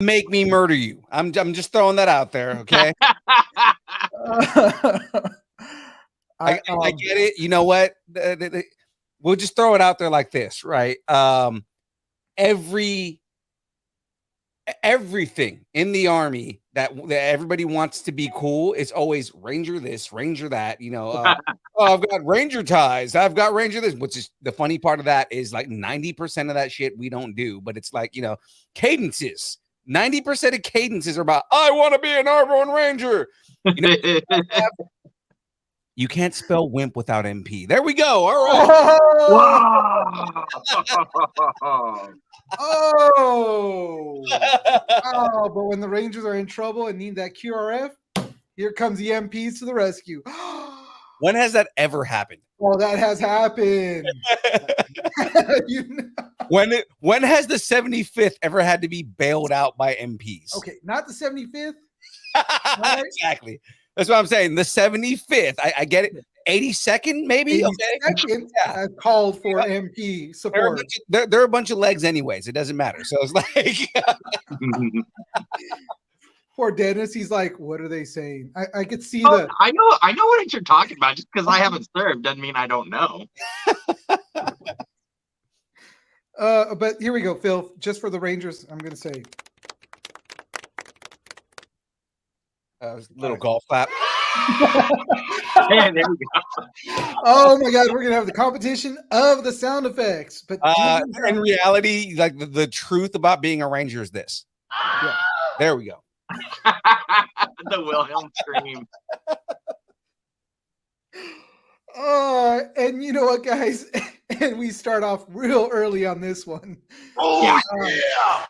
make me murder you. I'm just throwing that out there, okay? I get it. You know what? We'll just throw it out there like this, right? Everything in the army that everybody wants to be cool is always Ranger this, Ranger that. Oh, I've got Ranger ties. I've got Ranger this. Which is the funny part of that is like 90% of that shit we don't do, but it's like cadences. 90% of cadences are about I want to be an Airborne Ranger. You can't spell wimp without MP. There we go. All right. Wow. But when the Rangers are in trouble and need that QRF, here comes the MPs to the rescue. When has that ever happened? Oh, that has happened. When has the 75th ever had to be bailed out by MPs? Okay, not the 75th. Right? Exactly. That's what I'm saying. The 75th. I get it. 82nd, maybe. 82nd has called for MP support. They're a bunch of legs, anyways. It doesn't matter. So it's like poor Dennis. He's like, "What are they saying?" I could see I know what you're talking about. Just because I haven't served doesn't mean I don't know. But here we go, Phil. Just for the Rangers, I'm going to say. Little golf clap. Man, there we go. Oh my God, we're gonna have the competition of the sound effects. But in reality, like the truth about being a Ranger is this. Yeah. There we go. The Wilhelm scream. And you know what, guys? And we start off real early on this one. Oh yeah.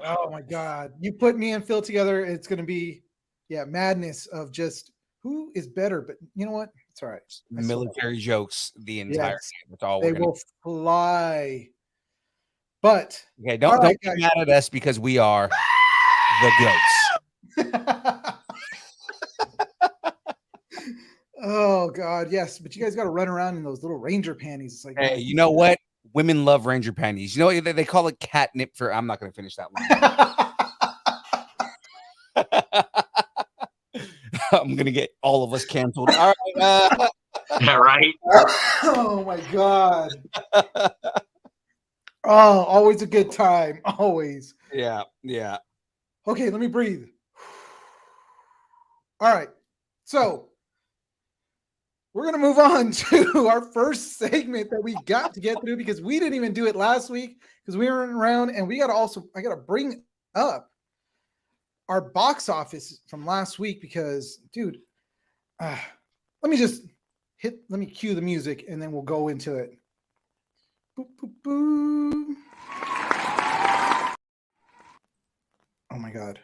Oh my God. You put me and Phil together, it's gonna be madness of just who is better. But you know what? It's all right. Military jokes the entire game. That's all they will fly. But okay, don't get mad at us because we are the goats. Oh God, yes. But you guys got to run around in those little Ranger panties. It's like, hey, you know what? Women love Ranger panties. You know they call it catnip for. I'm not going to finish that line. I'm gonna get all of us canceled. All right. Yeah, right. Oh my God. Oh, always a good time. Always. Yeah. Okay, let me breathe. All right. So we're gonna move on to our first segment that we got to get through because we didn't even do it last week because we weren't around, and I gotta bring up our box office from last week because, dude, let me cue the music and then we'll go into it. Boop, boop, boop. Oh my God.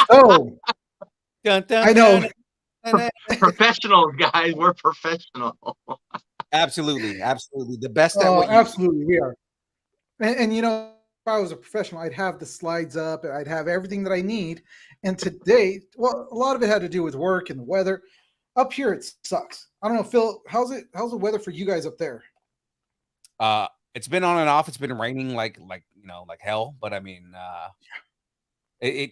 Oh, I know. Professionals, guys. We're professional. Absolutely. The best at what absolutely we are. And you know, if I was a professional, I'd have the slides up, I'd have everything that I need. And today, well, a lot of it had to do with work and the weather. Up here, it sucks. I don't know, Phil. How's the weather for you guys up there? It's been on and off. It's been raining like hell. But I mean,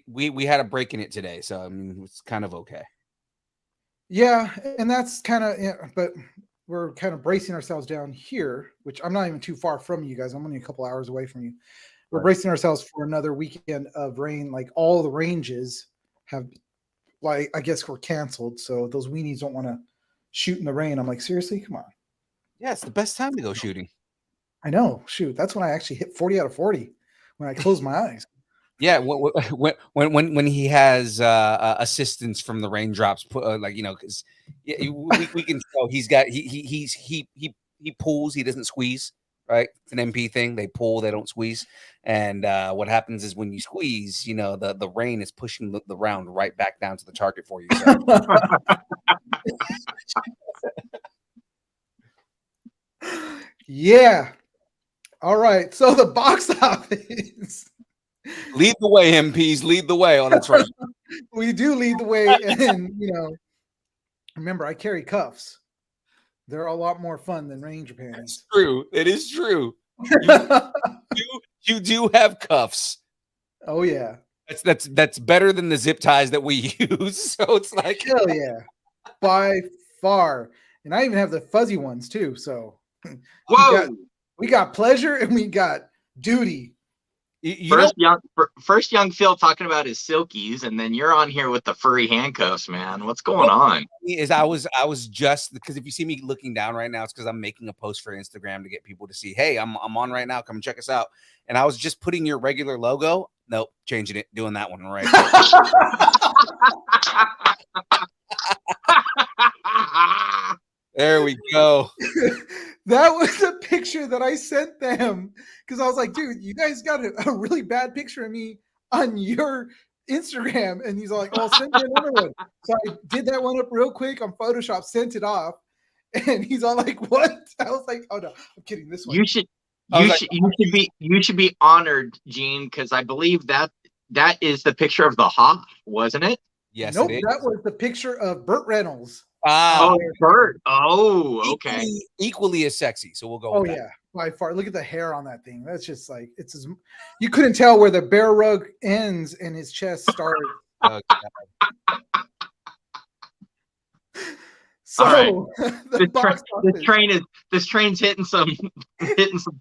we had a break in it today, so I mean, it's kind of okay. Yeah, and that's kind of but we're kind of bracing ourselves down here, which I'm not even too far from you guys. I'm only a couple hours away from you. We're bracing ourselves for another weekend of rain. Like all the ranges have, like, I guess were canceled. So those weenies don't want to shoot in the rain. I'm like, seriously, come on. Yeah, it's the best time to go shooting. I know. Shoot, that's when I actually hit 40 out of 40 when I close my eyes. Yeah, when he has assistance from the raindrops, because we can tell he pulls, he doesn't squeeze, right? It's an MP thing. They pull, they don't squeeze. And what happens is when you squeeze, the rain is pushing the round right back down to the target for you. So. Yeah. All right. So the box office. Lead the way, MPs. Lead the way. Oh, that's right. We do lead the way, and remember, I carry cuffs. They're a lot more fun than Ranger panties. It's true. It is true. You do have cuffs. Oh yeah. That's better than the zip ties that we use. So it's like Hell yeah. By far. And I even have the fuzzy ones too. So Whoa! we got pleasure and we got duty. First young Phil talking about his silkies, and then you're on here with the furry handcuffs, man. What's going on? Is I was just because if you see me looking down right now, it's because I'm making a post for Instagram to get people to see, hey, I'm on right now. Come and check us out. And I was just putting your regular logo. Nope, changing it, doing that one right. There we go. That was a picture that I sent them because I was like, dude, you guys got a really bad picture of me on your Instagram. And he's like, oh, send me another one. So I did that one up real quick on Photoshop, sent it off. And he's all like, what? I was like, oh no, I'm kidding. This one. You should be honored, Gene, because I believe that is the picture of the Hawk, wasn't it? Yes, nope, it is. That was the picture of Burt Reynolds. Oh, Burt. Oh, okay. Equally as sexy. So we'll go. Oh yeah, by far. Look at the hair on that thing. That's just like you couldn't tell where the bear rug ends and his chest starts. So right. this train's hitting some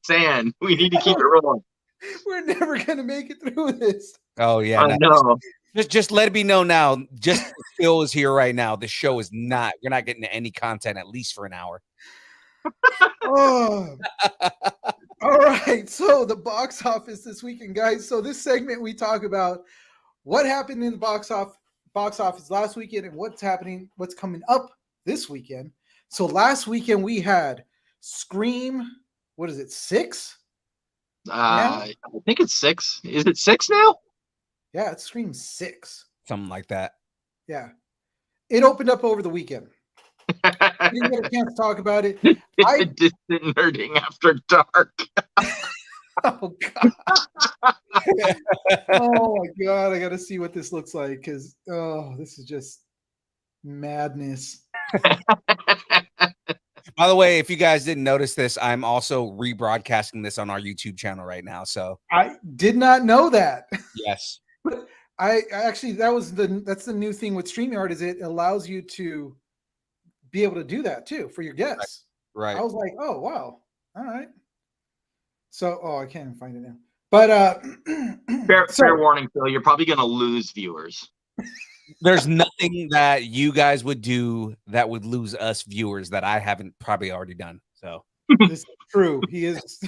sand. We need to keep it rolling. We're never gonna make it through this. Oh yeah, no. Just let it be known now. Just Phil is here right now. The show is not. You're not getting any content at least for an hour. Oh. All right. So the box office this weekend, guys. So this segment we talk about what happened in the box office last weekend and what's coming up this weekend. So last weekend we had Scream. What is it? 6? I think it's 6. Is it 6 now? Yeah, it's Scream 6. Something like that. Yeah. It opened up over the weekend. I didn't get a chance to talk about it. Distant nerding after dark. Oh god. Oh my god, I gotta see what this looks like because this is just madness. By the way, if you guys didn't notice this, I'm also rebroadcasting this on our YouTube channel right now. So I did not know that. Yes. But I actually that's the new thing with StreamYard is it allows you to be able to do that too for your guests. Right. I was like, oh wow. All right. So I can't even find it now. But fair warning, Phil, you're probably gonna lose viewers. There's nothing that you guys would do that would lose us viewers that I haven't probably already done. So this is true. He is.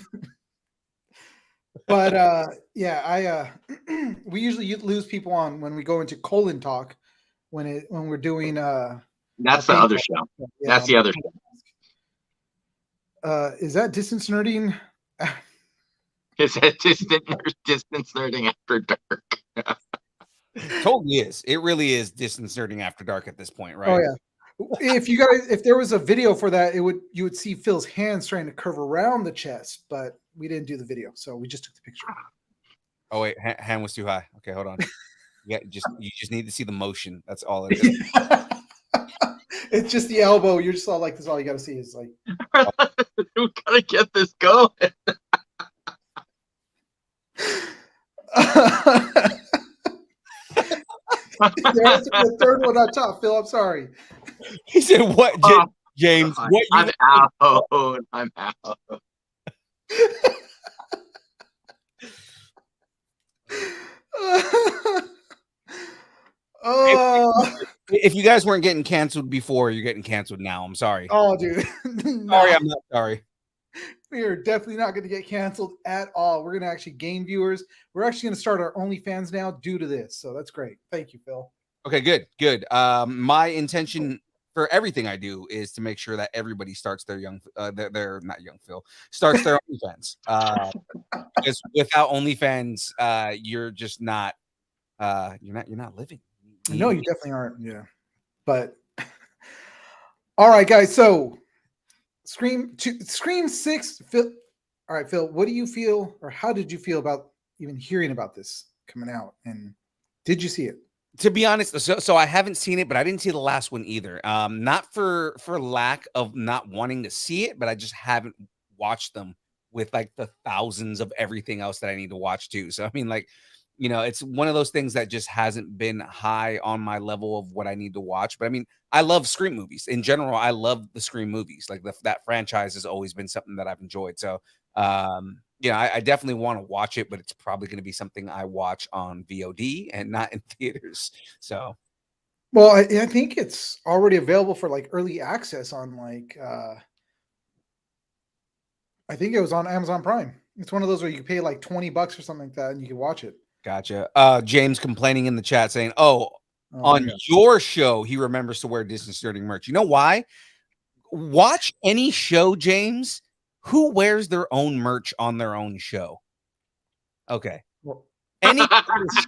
But yeah, we usually lose people on when we go into colon talk when we're doing that's the other show. Yeah, that's the other show. Is that distance nerding? Is that distance nerding after dark? Totally is. It really is distance nerding after dark at this point, right? Oh yeah. If there was a video for that, you would see Phil's hands trying to curve around the chest, but we didn't do the video, so we just took the picture. Oh wait, hand was too high. Okay, hold on. You just need to see the motion. That's all it is. It's just the elbow. You're just all like this. All you got to see is like. We gotta get this going. There's the third one on top, Phil. I'm sorry. He said, "What, James? What? I'm out. I'm out." If you guys weren't getting canceled before, you're getting canceled now. I'm sorry. Oh, dude. No. Sorry, I'm not sorry. We are definitely not going to get canceled at all. We're going to actually gain viewers. We're actually going to start our OnlyFans now due to this. So that's great. Thank you, Phil. Okay, good. My intention for everything I do is to make sure that everybody starts their they're not young Phil, starts their OnlyFans. Because without OnlyFans, you're just not you're not living. No, you definitely aren't. Yeah. But all right, guys. So Scream 6, Phil. All right, Phil, what do you feel or how did you feel about even hearing about this coming out? And did you see it? To be honest, so I haven't seen it, but I didn't see the last one either. Not for lack of not wanting to see it, but I just haven't watched them with like the thousands of everything else that I need to watch too. So I mean, like, it's one of those things that just hasn't been high on my level of what I need to watch. But I mean, I love Scream movies in general. I love the Scream movies. Like that franchise has always been something that I've enjoyed. So I definitely want to watch it, but it's probably going to be something I watch on VOD and not in theaters. So, well, I think it's already available for like early access on like I think it was on Amazon Prime. It's one of those where you can pay like $20 or something like that and you can watch it. gotcha. James complaining in the chat saying, "Oh, Oh, on your show, he remembers to wear disconcerting merch." You know why? Watch any show, James. Who wears their own merch on their own show? Okay. well, Any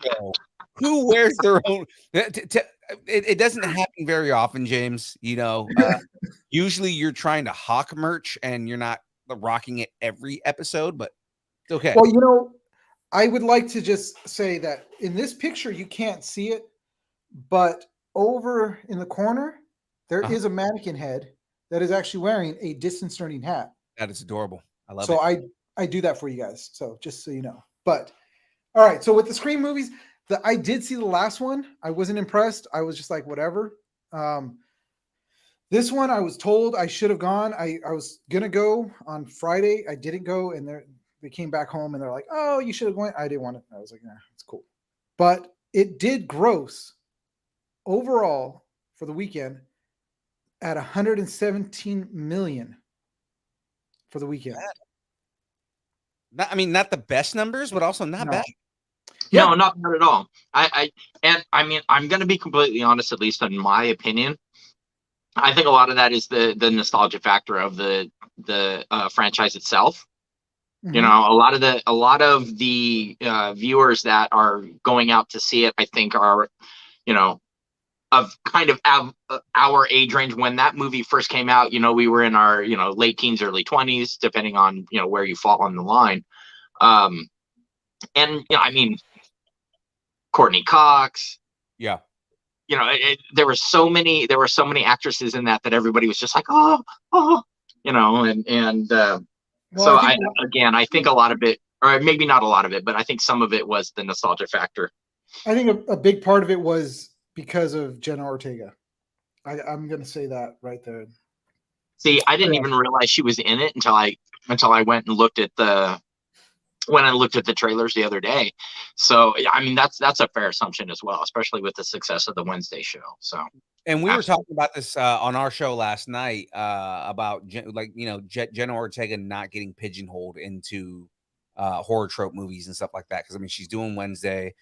show, who wears their own? It doesn't happen very often, James. Usually you're trying to hawk merch and you're not rocking it every episode, but it's okay. well, I would like to just say that in this picture you can't see it, but over in the corner there is a mannequin head that is actually wearing a disconcerting hat. That is adorable. I love it. So I do that for you guys. So just so you know. But all right. So with the Scream movies, I did see the last one. I wasn't impressed. I was just like, whatever. This one I was told I should have gone. I was gonna go on Friday. I didn't go, and they came back home and they're like, "Oh, you should have went." I didn't want it. I was like, "Nah, it's cool." But it did gross overall for the weekend at 117 million for the weekend. Not the best numbers, but also not bad. Yeah. No, not bad at all. I'm going to be completely honest, at least in my opinion. I think a lot of that is the nostalgia factor of the franchise itself. Mm-hmm. A lot of the viewers that are going out to see it, I think, are of kind of our age range. When that movie first came out, we were in our late teens, early 20s, depending on where you fall on the line. And Courtney Cox. Yeah. There were so many actresses in that everybody was just like, oh, so I think a lot of it, or maybe not a lot of it, but I think some of it was the nostalgia factor. I think a big part of it was because of Jenna Ortega. I'm going to say that right there. See, I didn't even realize she was in it until I went and looked at the trailers the other day. So, that's a fair assumption as well, especially with the success of the Wednesday show. So, and we were talking about this on our show last night about Jenna Ortega not getting pigeonholed into horror trope movies and stuff like that. Because she's doing Wednesday.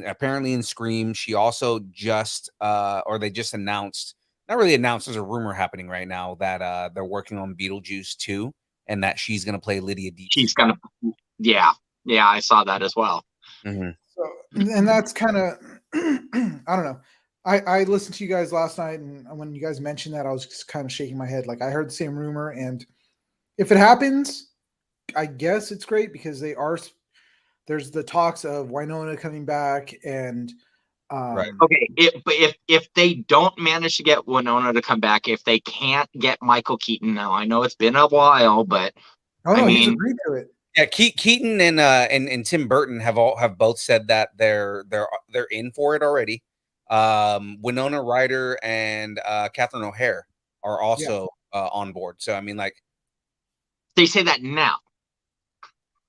Apparently in Scream, she also just they just announced, not really announced, there's a rumor happening right now that they're working on Beetlejuice 2 and that she's going to play Lydia Deetz. She's going to, I saw that as well. Mm-hmm. So, and that's kind of, I don't know. I listened to you guys last night, and when you guys mentioned that, I was just kind of shaking my head. Like, I heard the same rumor, and if it happens, I guess it's great because there's the talks of Winona coming back, and right. Okay, if they don't manage to get Winona to come back, if they can't get Michael Keaton now, I know it's been a while, but he's agreed to it. Yeah, Keaton and Tim Burton have both said that they're in for it already. Winona Ryder and Catherine O'Hare are also on board. So they say that now.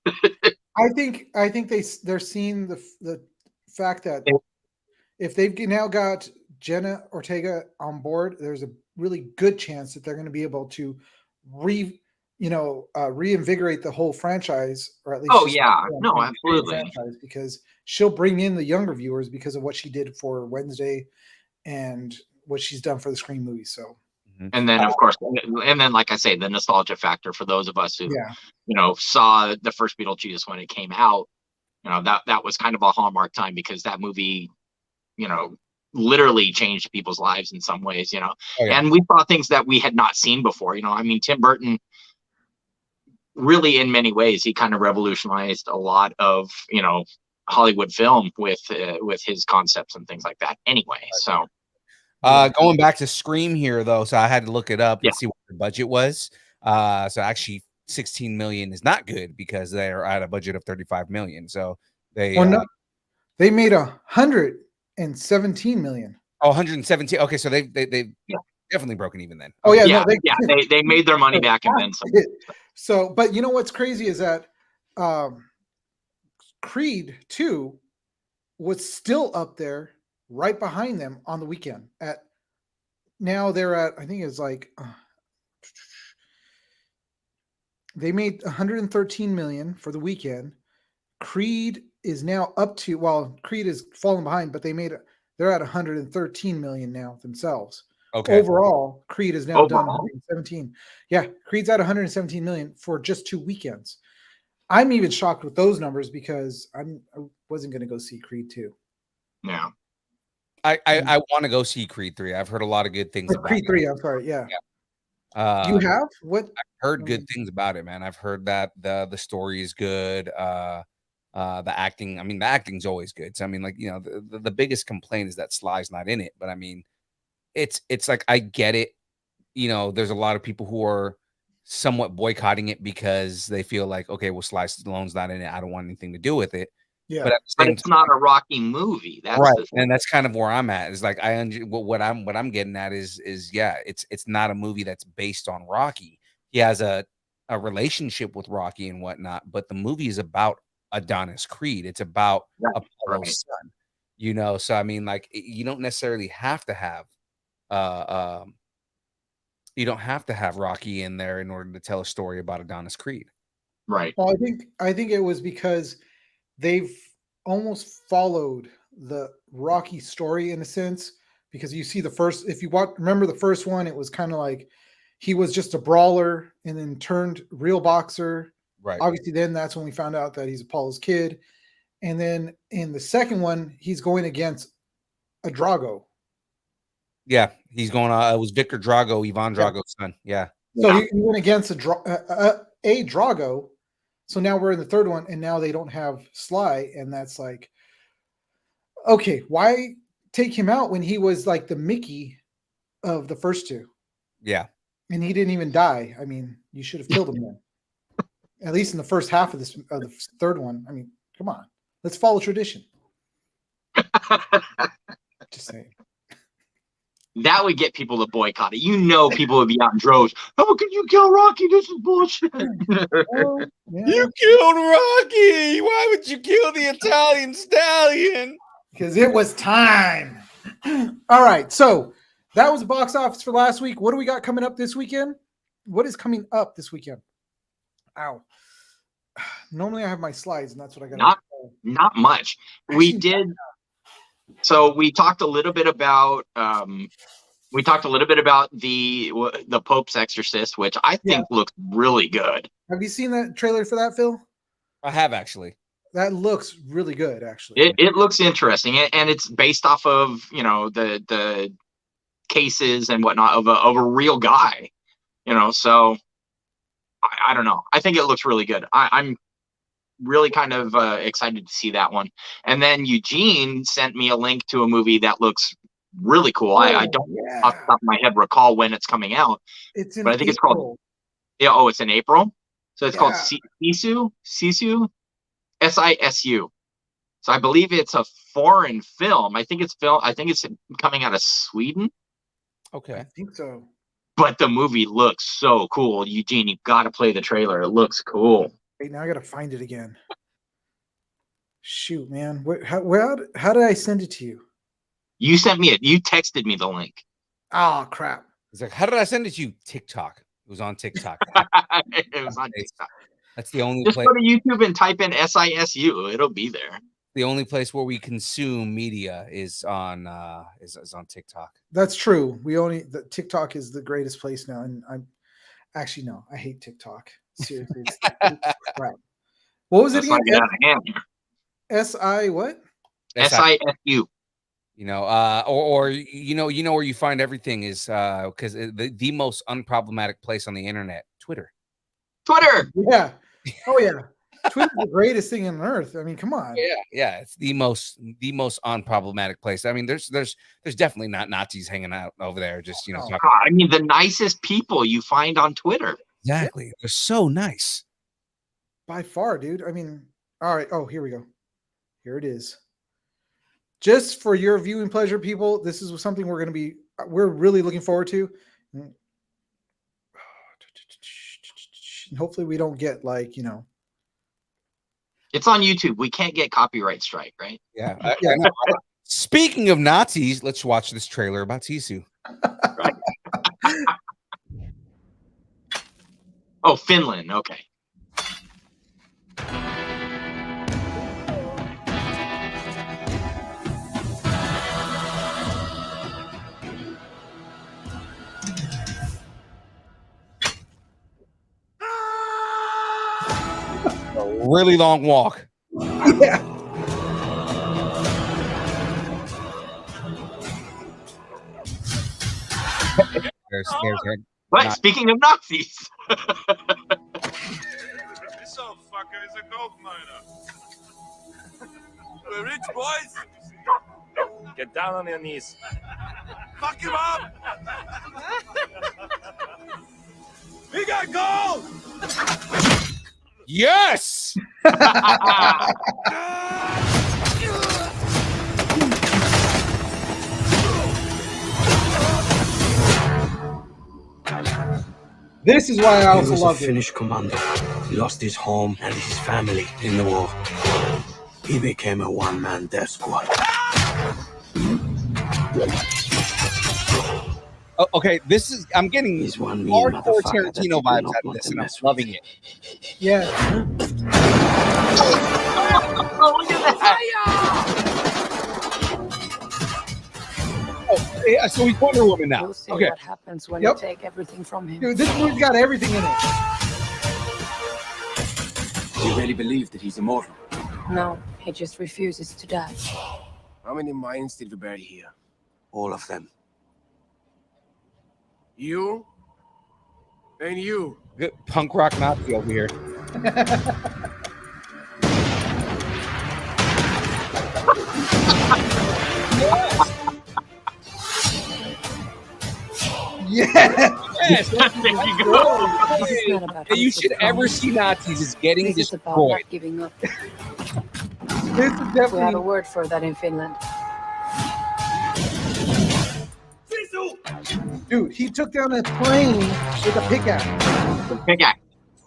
I think they're seeing the fact that if they've now got Jenna Ortega on board, there's a really good chance that they're going to be able to reinvigorate the whole franchise, or at least absolutely, franchise, because she'll bring in the younger viewers because of what she did for Wednesday and what she's done for the Scream movies. So, and then of course, like I say, the nostalgia factor for those of us who saw the first Beetlejuice when it came out, that was kind of a hallmark time because that movie, literally changed people's lives in some ways, and we saw things that we had not seen before. Tim Burton really, in many ways, he kind of revolutionized a lot of Hollywood film with his concepts and things like that. Anyway, so going back to Scream here though, so I had to look it up and Yeah. see what the budget was. So actually 16 million is not good because they're at a budget of 35 million. So they no, they made 117 million. 117. Okay, so they Yeah. definitely broken even then. Oh yeah, yeah, no, they made their money back and then some. So, but you know what's crazy is that Creed 2 was still up there right behind them on the weekend. Now they're at, I think it's like they made 113 million for the weekend. Creed is now up to, well, Creed is falling behind, but they're at 113 million now themselves. Okay. Overall, Creed is now done 117. Yeah, Creed's at 117 million for just 2 weekends. I'm even shocked with those numbers because I wasn't going to go see Creed 2. Yeah. I want to go see Creed 3. I've heard a lot of good things about Creed 3, I'm sorry. Yeah. Yeah. You have? What? I've heard good things about it, man. I've heard that the story is good. The acting, I mean, the acting's always good. So I mean, like, you know, the biggest complaint is that Sly's not in it. But I mean, it's like, I get it. You know, there's a lot of people who are somewhat boycotting it because they feel like, okay, well, Sly Stallone's not in it. I don't want anything to do with it. Yeah. But, But it's not a Rocky movie. That's right, the thing. and that's kind of where I'm at. Is like what I'm getting at is yeah, it's not a movie that's based on Rocky. He has a relationship with Rocky and whatnot, but the movie is about Adonis Creed. It's about Apollo's son. You know, so I mean, like, you don't necessarily have to have you don't have to have Rocky in there in order to tell a story about Adonis Creed. Right. Well, I think it was because they've almost followed the Rocky story in a sense, because you see the first, if you remember the first one, it was kind of like he was just a brawler and then turned real boxer. Right. Obviously, then that's when we found out that he's Apollo's kid. And then in the second one, he's going against a Drago. Yeah, he's going. It was Victor Drago, Ivan Drago's son. Yeah. So he went against a Drago. So now we're in the third one, and now they don't have Sly, and that's like, okay, why take him out when he was like the Mickey of the first two? Yeah. And he didn't even die. I mean, you should have killed him then. At least in the first half of the third one. I mean, come on. Let's follow tradition. Just saying. That would get people to boycott it. You know, people would be out in droves. How can you kill Rocky? This is bullshit. Well, yeah. You killed Rocky. Why would you kill the Italian stallion? Because it was time. All right. So that was the box office for last week. What do we got coming up this weekend? What is coming up this weekend? Ow. Normally I have my slides, and that's what I got. Not much. We did. So we talked a little bit about the Pope's Exorcist, which I think looks really good. Have you seen that trailer for that, Phil? I have, actually. That looks really good, actually. It looks interesting, and it's based off of, you know, the cases and whatnot of a real guy, you know. So I don't know. I think it looks really good. I'm really kind of excited to see that one. And then Eugene sent me a link to a movie that looks really cool. I don't off the top of my head recall when it's coming out. It's in but I think April. It's called it's in April. So it's called Sisu, Sisu. So I believe it's a foreign film. I think it's coming out of Sweden. Okay. I think so. But the movie looks so cool. Eugene, you've got to play the trailer. It looks cool. Wait, now I got to find it again. Shoot, man. How did I send it to you? You sent me it. You texted me the link. Oh, crap. It's like, how did I send it to you? TikTok. It was on TikTok. It was on TikTok. That's the only Just place. go to YouTube and type in SISU. It'll be there. The only place where we consume media is on TikTok. That's true. TikTok is the greatest place now, and I'm actually no, I hate TikTok. Seriously, it's crap. What was it again? SI what? SISU. You know, or you know where you find everything is because the most unproblematic place on the internet, Twitter. Twitter. Yeah. Oh yeah. Twitter's the greatest thing on earth. I mean, come on. Yeah, it's the most unproblematic place. I mean, there's definitely not Nazis hanging out over there. Just No. talking. God, I mean, the nicest people you find on Twitter. Exactly. They're so nice. By far, dude. I mean, all right. Oh, here we go. Here it is. Just for your viewing pleasure, people, this is something we're really looking forward to. And hopefully we don't get It's on YouTube. We can't get copyright strike, right? Yeah. I know. Speaking of Nazis, let's watch this trailer about Sisu. Right. Oh, Finland. Okay. A really long walk. Yeah. There's But speaking of Nazis, This old fucker is a gold miner. We're rich boys. Get down on your knees. Fuck him up. We got gold. yes. This is why I He also was a love it. Finnish commander. He lost his home and his family in the war. He became a one-man death squad. Oh, okay, I'm getting He's one mean hardcore motherfucker that Tarantino you do vibes not out of want this, to and I'm mess with. loving it. Yeah. oh, look at that. Oh, yeah, so he's Wonder Woman now. We'll see Okay. what happens when Yep. you take everything from him. Dude, this movie's got everything in it. You really believe that he's immortal? No, he just refuses to die. How many minds did we bury here? All of them. You? And you? Good punk rock Nazi over here. Yeah. Yes. There you go. This is not about That you who's should the ever strongest. see Nazis is getting This is about destroyed. not giving up. This is We have a definitely word for that in Finland. dude, he took down a plane with a pickaxe. Big guy.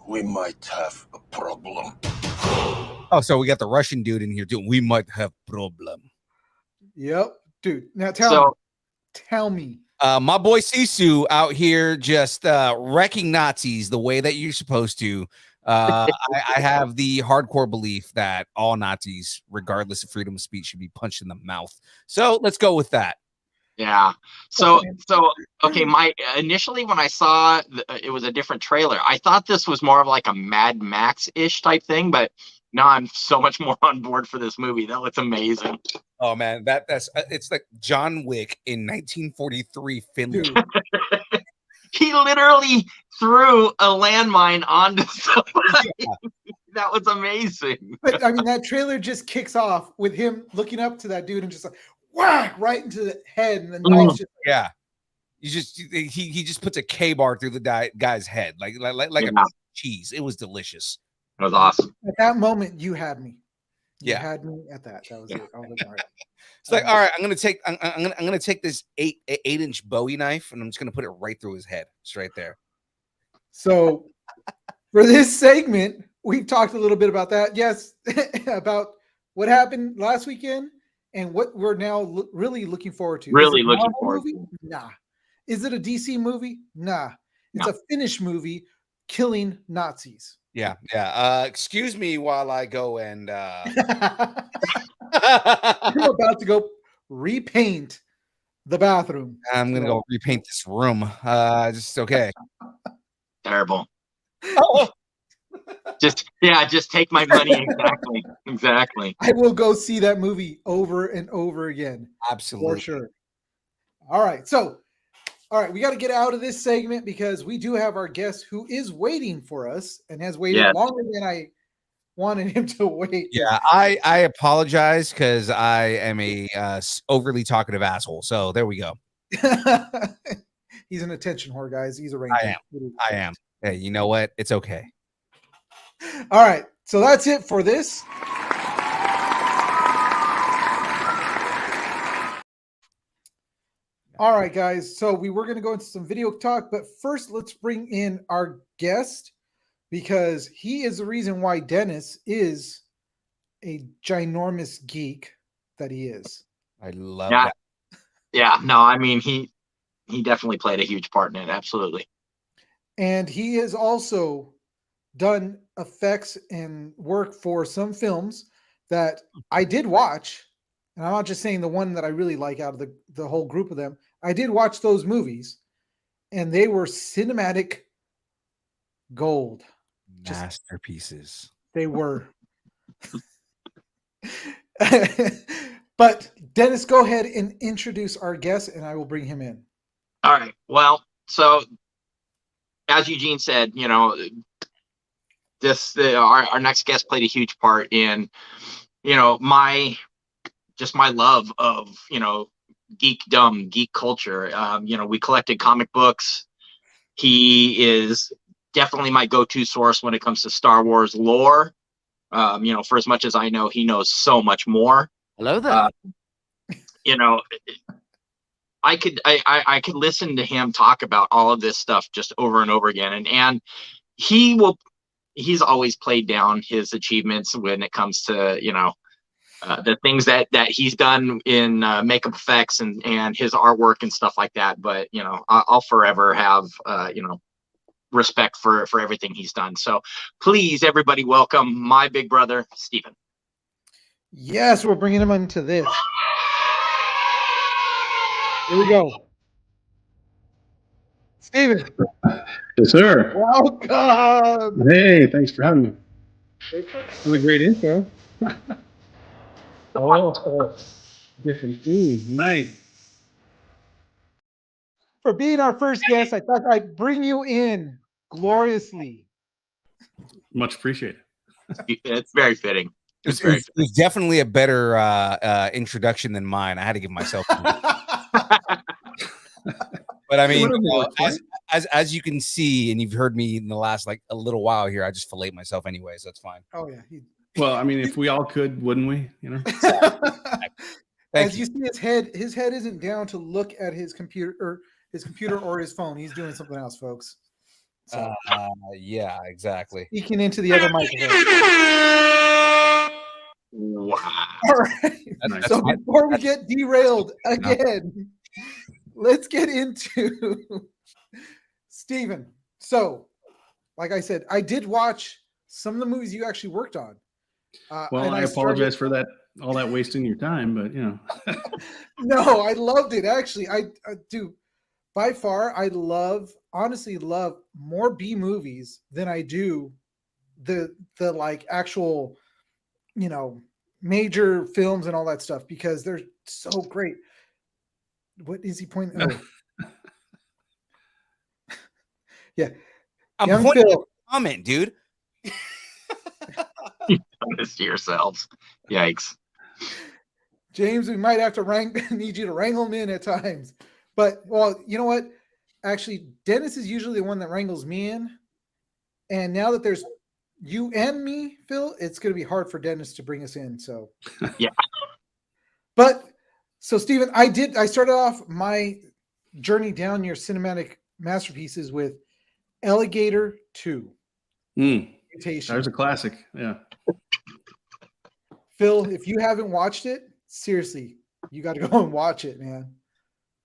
We might have a problem. Oh, so we got the Russian dude in here too. We might have problem. Yep. Dude. Now So tell me. My boy Sisu out here just wrecking Nazis the way that you're supposed to. I have the hardcore belief that all Nazis, regardless of freedom of speech, should be punched in the mouth. So let's go with that. yeah. So okay. My initially when I saw it was a different trailer. I thought this was more of like a Mad Max ish type thing, but now I'm so much more on board for this movie. That looks amazing. Oh man, that's it's like John Wick in 1943 Finland. Dude. He literally threw a landmine onto somebody. That was amazing. But I mean, that trailer just kicks off with him looking up to that dude and just like whack right into the head, and the knife's just Yeah, he just puts a K-bar through the guy's head like Yeah. a piece of cheese. It was delicious. That was awesome. at that moment you had me. You Yeah. had me at that. That was it. I was like, all right. It's like, all right, I'm gonna take this 8-inch Bowie knife and I'm just gonna put it right through his head. It's right there. So for this segment, we've talked a little bit about that. Yes, about what happened last weekend and what we're now really looking forward to. Is Really it a looking Marvel forward movie? Nah. Is it a DC movie? Nah. It's No. a Finnish movie killing Nazis. Yeah. Excuse me while I go and I'm about to go repaint the bathroom. I'm gonna go repaint this room. Just okay. Terrible. Oh, Just take my money. Exactly. I will go see that movie over and over again. absolutely. For sure. All right. So, all right, we got to get out of this segment because we do have our guest who is waiting for us and has waited Yes. longer than I wanted him to wait. Yeah, I apologize because I am a overly talkative asshole. So there we go. He's an attention whore, guys. He's a ranger. I am. Hey, you know what? It's okay. All right. So that's it for this. All right, guys. So we were going to go into some video talk, but first let's bring in our guest because he is the reason why Dennis is a ginormous geek that he is. I love Yeah. that. Yeah, no, I mean he definitely played a huge part in it. Absolutely. And he has also done effects and work for some films that I did watch. And I'm not just saying the one that I really like out of the whole group of them. I did watch those movies, and they were cinematic gold. Masterpieces. They were. But Dennis, go ahead and introduce our guest, and I will bring him in. All right. Well, so as Eugene said, you know, our next guest played a huge part in, you know, my love of, you know, geekdom, geek culture. You know, we collected comic books. He is definitely my go-to source when it comes to Star Wars lore. You know, for as much as I know, he knows so much more. Hello there. You know, I could listen to him talk about all of this stuff just over and over again, and he's always played down his achievements when it comes to, you know, the things that he's done in makeup effects and his artwork and stuff like that. But, you know, I'll forever have, you know, respect for everything he's done. So please, everybody, welcome my big brother, Stephen. Yes, we're bringing him into this. Here we go. Steven. Yes, sir. Welcome. Hey, thanks for having me. That was a great intro. Oh, different food. Nice. For being our first guest, I thought I'd bring you in gloriously. Much appreciated. It's very fitting. It was definitely a better introduction than mine. I had to give myself. But I mean, as you can see, and you've heard me in the last like a little while here, I just fillet myself anyway, so it's fine. Oh yeah. Well, I mean, if we all could, wouldn't we? You know. As you see, his head isn't down to look at his computer or his phone. He's doing something else, folks. So, yeah, exactly. Speaking into the other microphone. Wow. All right. Nice. So before we get derailed again, let's get into Steven. So, like I said, I did watch some of the movies you actually worked on. Well, I apologize for that, all that wasting your time, but you know. No, I loved it. Actually, I do. By far, I honestly love more B movies than I do the like actual, you know, major films and all that stuff because they're so great. What is he pointing? Oh. Yeah. I'm Young pointing Phil. at the comment, dude. You've done this to yourselves. Yikes. James, we might have to need you to wrangle him in at times. But, well, you know what? Actually, Dennis is usually the one that wrangles me in. And now that there's you and me, Phil, it's going to be hard for Dennis to bring us in. So, yeah. But, so, Steven, I started off my journey down your cinematic masterpieces with Alligator 2. Mutation. There's a classic. Yeah. Phil, if you haven't watched it, seriously, you got to go and watch it, man.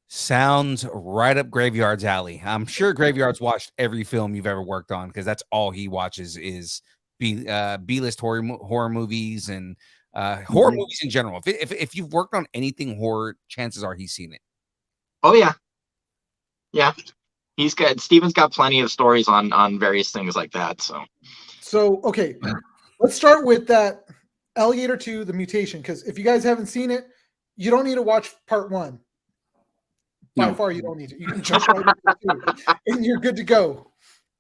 Sounds right up Graveyard's alley. I'm sure Graveyard's watched every film you've ever worked on because that's all he watches is B-list horror movies and horror movies in general. If you've worked on anything horror, chances are he's seen it. Oh yeah, yeah. Steven's got plenty of stories on various things like that. So okay, let's start with that Alligator 2, The Mutation, because if you guys haven't seen it, you don't need to watch part 1. By far, you don't need to. You can jump right into 2, and you're good to go.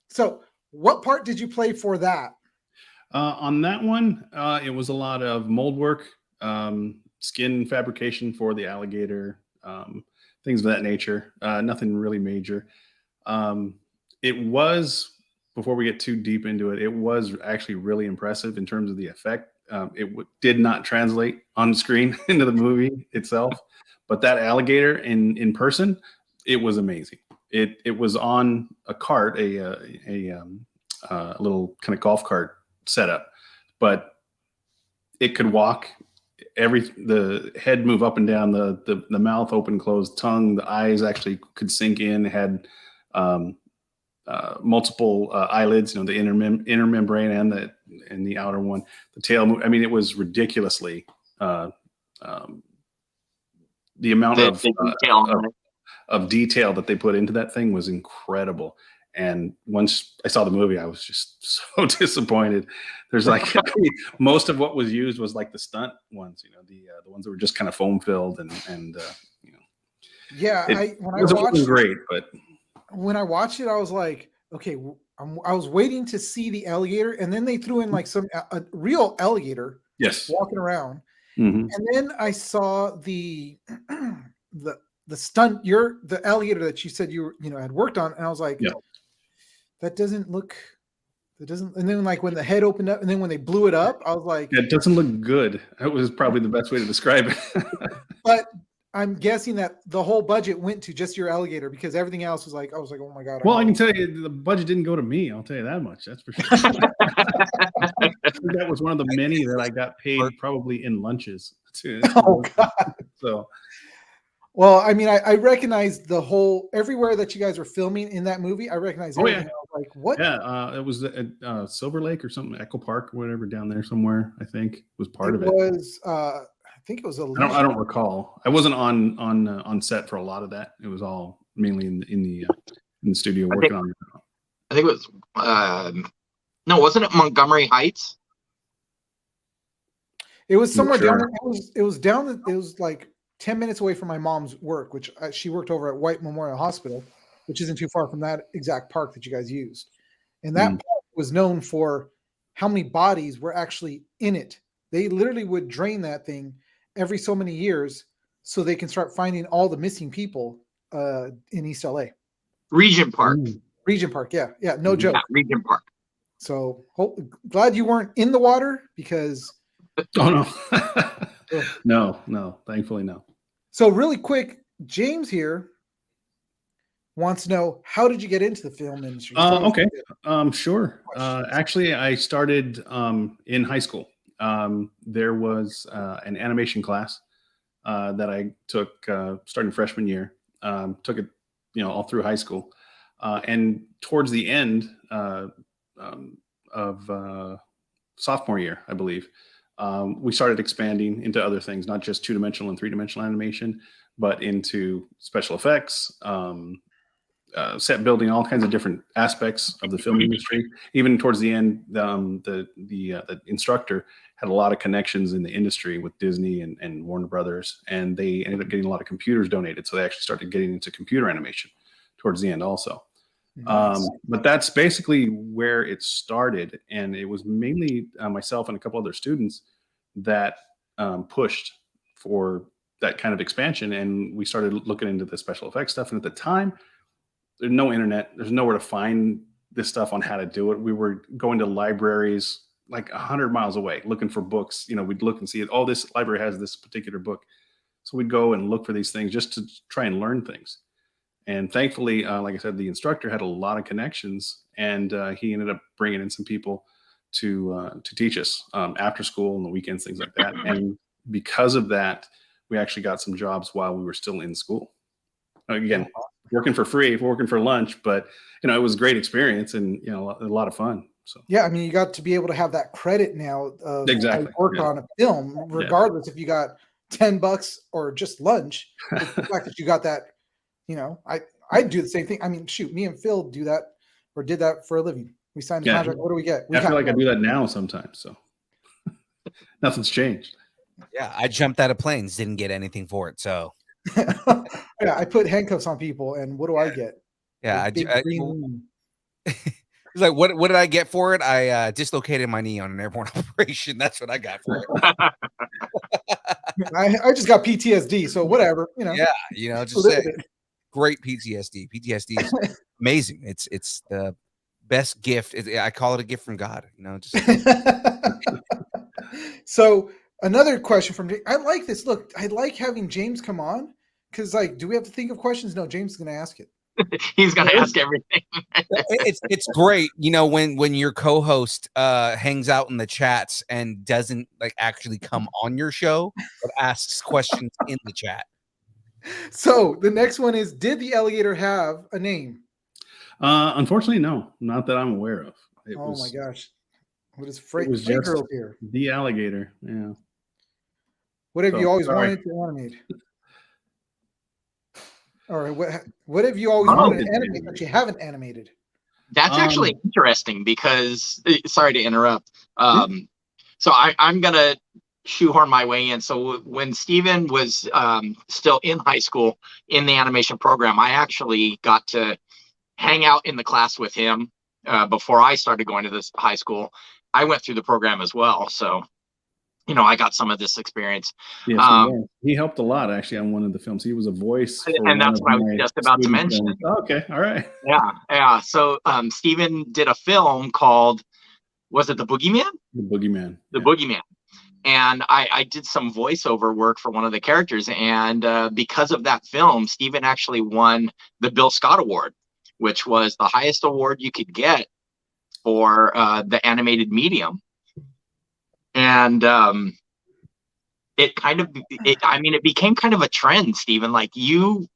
So, what part did you play for that? On that one, it was a lot of mold work, skin fabrication for the alligator, things of that nature. Nothing really major. It was, before we get too deep into it, it was actually really impressive in terms of the effect. Did not translate on screen into the movie itself, but that alligator in person, it was amazing. It was on a cart, a little kind of golf cart setup, but it could walk. The head move up and down, the mouth open, closed, tongue, the eyes actually could sink in. Had multiple eyelids, the inner membrane and the outer one. The tail, I mean, it was ridiculously the amount of detail that they put into that thing was incredible. And once I saw the movie, I was just so disappointed. There's like most of what was used was like the stunt ones, the ones that were just kind of foam filled and Yeah, it wasn't great, but when I watched it, I was like, okay, I was waiting to see the alligator, and then they threw in like a real alligator, yes, walking around, mm-hmm. and then I saw the stunt, the alligator that you said you had worked on, and I was like, yeah. That doesn't look. And then like when the head opened up, and then when they blew it up, I was like, it doesn't look good. That was probably the best way to describe it. But I'm guessing that the whole budget went to just your alligator, because everything else was like, I was like, oh my God. Well, I can tell you the budget didn't go to me. I'll tell you that much. That's for sure. That was one of the many that I got paid probably in lunches. Oh God. So. Well, I mean, I recognized everywhere that you guys were filming in that movie. I recognized everything. Yeah. I was like, what? Yeah, it was at Silver Lake or something, Echo Park or whatever down there somewhere. I think was part of it. I think it was a. I don't recall. I wasn't on set for a lot of that. It was all mainly in the studio working on it. I think it was no, wasn't it Montgomery Heights? It was somewhere down there. It was like 10 minutes away from my mom's work, which she worked over at White Memorial Hospital, which isn't too far from that exact park that you guys used. And that park was known for how many bodies were actually in it. They literally would drain that thing every so many years so they can start finding all the missing people in East LA. Regent Park. Regent Park, yeah. Yeah, no joke. Yeah, Regent Park. So glad you weren't in the water, because... Oh, no. No, thankfully no. So really quick, James here wants to know, how did you get into the film industry? Okay, sure. Actually, I started in high school. There was an animation class that I took starting freshman year. Took it, all through high school, and towards the end of sophomore year, I believe. We started expanding into other things, not just 2-dimensional and 3-dimensional animation, but into special effects, set building, all kinds of different aspects of the film industry. Even towards the end, the instructor had a lot of connections in the industry with Disney and Warner Brothers, and they ended up getting a lot of computers donated. So they actually started getting into computer animation towards the end also. Nice. But that's basically where it started, and it was mainly myself and a couple other students that pushed for that kind of expansion, and we started looking into the special effects stuff. And at the time, there's no internet, there's nowhere to find this stuff on how to do it. We were going to libraries like 100 miles away looking for books. We'd look and see it. Oh, this library has this particular book, so we'd go and look for these things just to try and learn things. And thankfully, like I said, the instructor had a lot of connections, and he ended up bringing in some people to teach us after school and the weekends, things like that. And because of that, we actually got some jobs while we were still in school. Again, working for free, working for lunch, but it was a great experience and a lot of fun. So yeah, I mean, you got to be able to have that credit now of exactly work on a film, regardless if you got $10 or just lunch. The fact that you got that. I do the same thing. I mean, shoot, me and Phil do that or did that for a living. We signed the contract. What do we get? I feel like I do that now sometimes. So nothing's changed. Yeah, I jumped out of planes, didn't get anything for it. So yeah, I put handcuffs on people, and what do I get? Yeah, He's like, what did I get for it? I dislocated my knee on an airborne operation. That's what I got for it. I just got PTSD, so whatever, you know. Yeah, just say great PTSD. PTSD is amazing. It's the best gift. I call it a gift from God. Just So another question from I like this. Look, I like having James come on because, like, do we have to think of questions? No, James is going to ask it. He's going to ask everything. it's great, when your co-host hangs out in the chats and doesn't like actually come on your show, but asks questions in the chat. So the next one is: did the alligator have a name? Unfortunately, no, not that I'm aware of. Oh my gosh, what is it was just girl here? The alligator. Yeah. What have you always wanted to animate? Or what have you always wanted to animate that you haven't animated? That's actually interesting because, sorry to interrupt. So I'm going to shoehorn my way in. So when Steven was still in high school in the animation program, I actually got to hang out in the class with him before I started going to this high school. I went through the program as well. So, I got some of this experience. Yes, he helped a lot actually on one of the films. He was a voice. And that's what I was just about to mention. Oh, okay. All right. Yeah. So Steven did a film called, was it The Boogeyman? The Boogeyman. The Boogeyman. And I did some voiceover work for one of the characters. And because of that film, Steven actually won the Bill Scott Award, which was the highest award you could get for the animated medium. And it became kind of a trend, Steven. Like you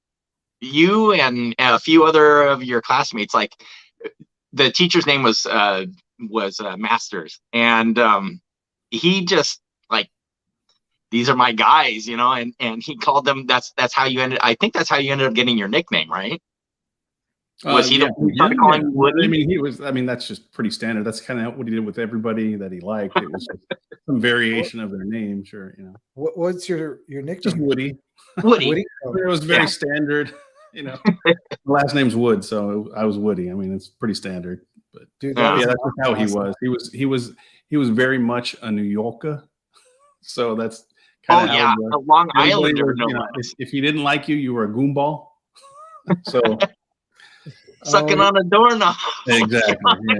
and a few other of your classmates, like the teacher's name was Masters. And he just like, these are my guys, and he called them. That's how you ended. I think that's how you ended up getting your nickname, right? Was he the one who started calling you Woody? I mean, that's just pretty standard. That's kind of what he did with everybody that he liked. It was just some variation of their name, sure. What's your nickname? Just Woody. Woody. It was very standard. The last name's Wood, so I was Woody. I mean, it's pretty standard. But dude, that's just how he was. He was very much a New Yorker. So that's kind of a Long Islander. If he didn't like you, you were a goomball. So. Sucking on a doorknob. Exactly. Yeah.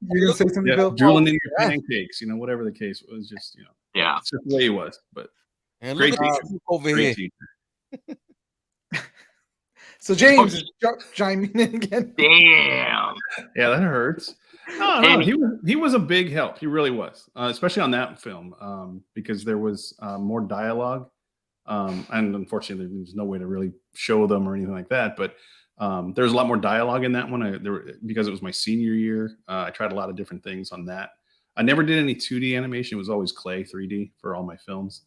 You're gonna say something, Bill? Drooling in your pancakes, whatever the case was, just it's just the way he was. But great teacher over here. So James is chiming in again. Damn. Yeah, that hurts. No, he was a big help. He really was, especially on that film, because there was more dialogue, and unfortunately, there's no way to really show them or anything like that. But there's a lot more dialogue in that one. Because it was my senior year, I tried a lot of different things on that. I never did any 2D animation. It was always clay 3D for all my films.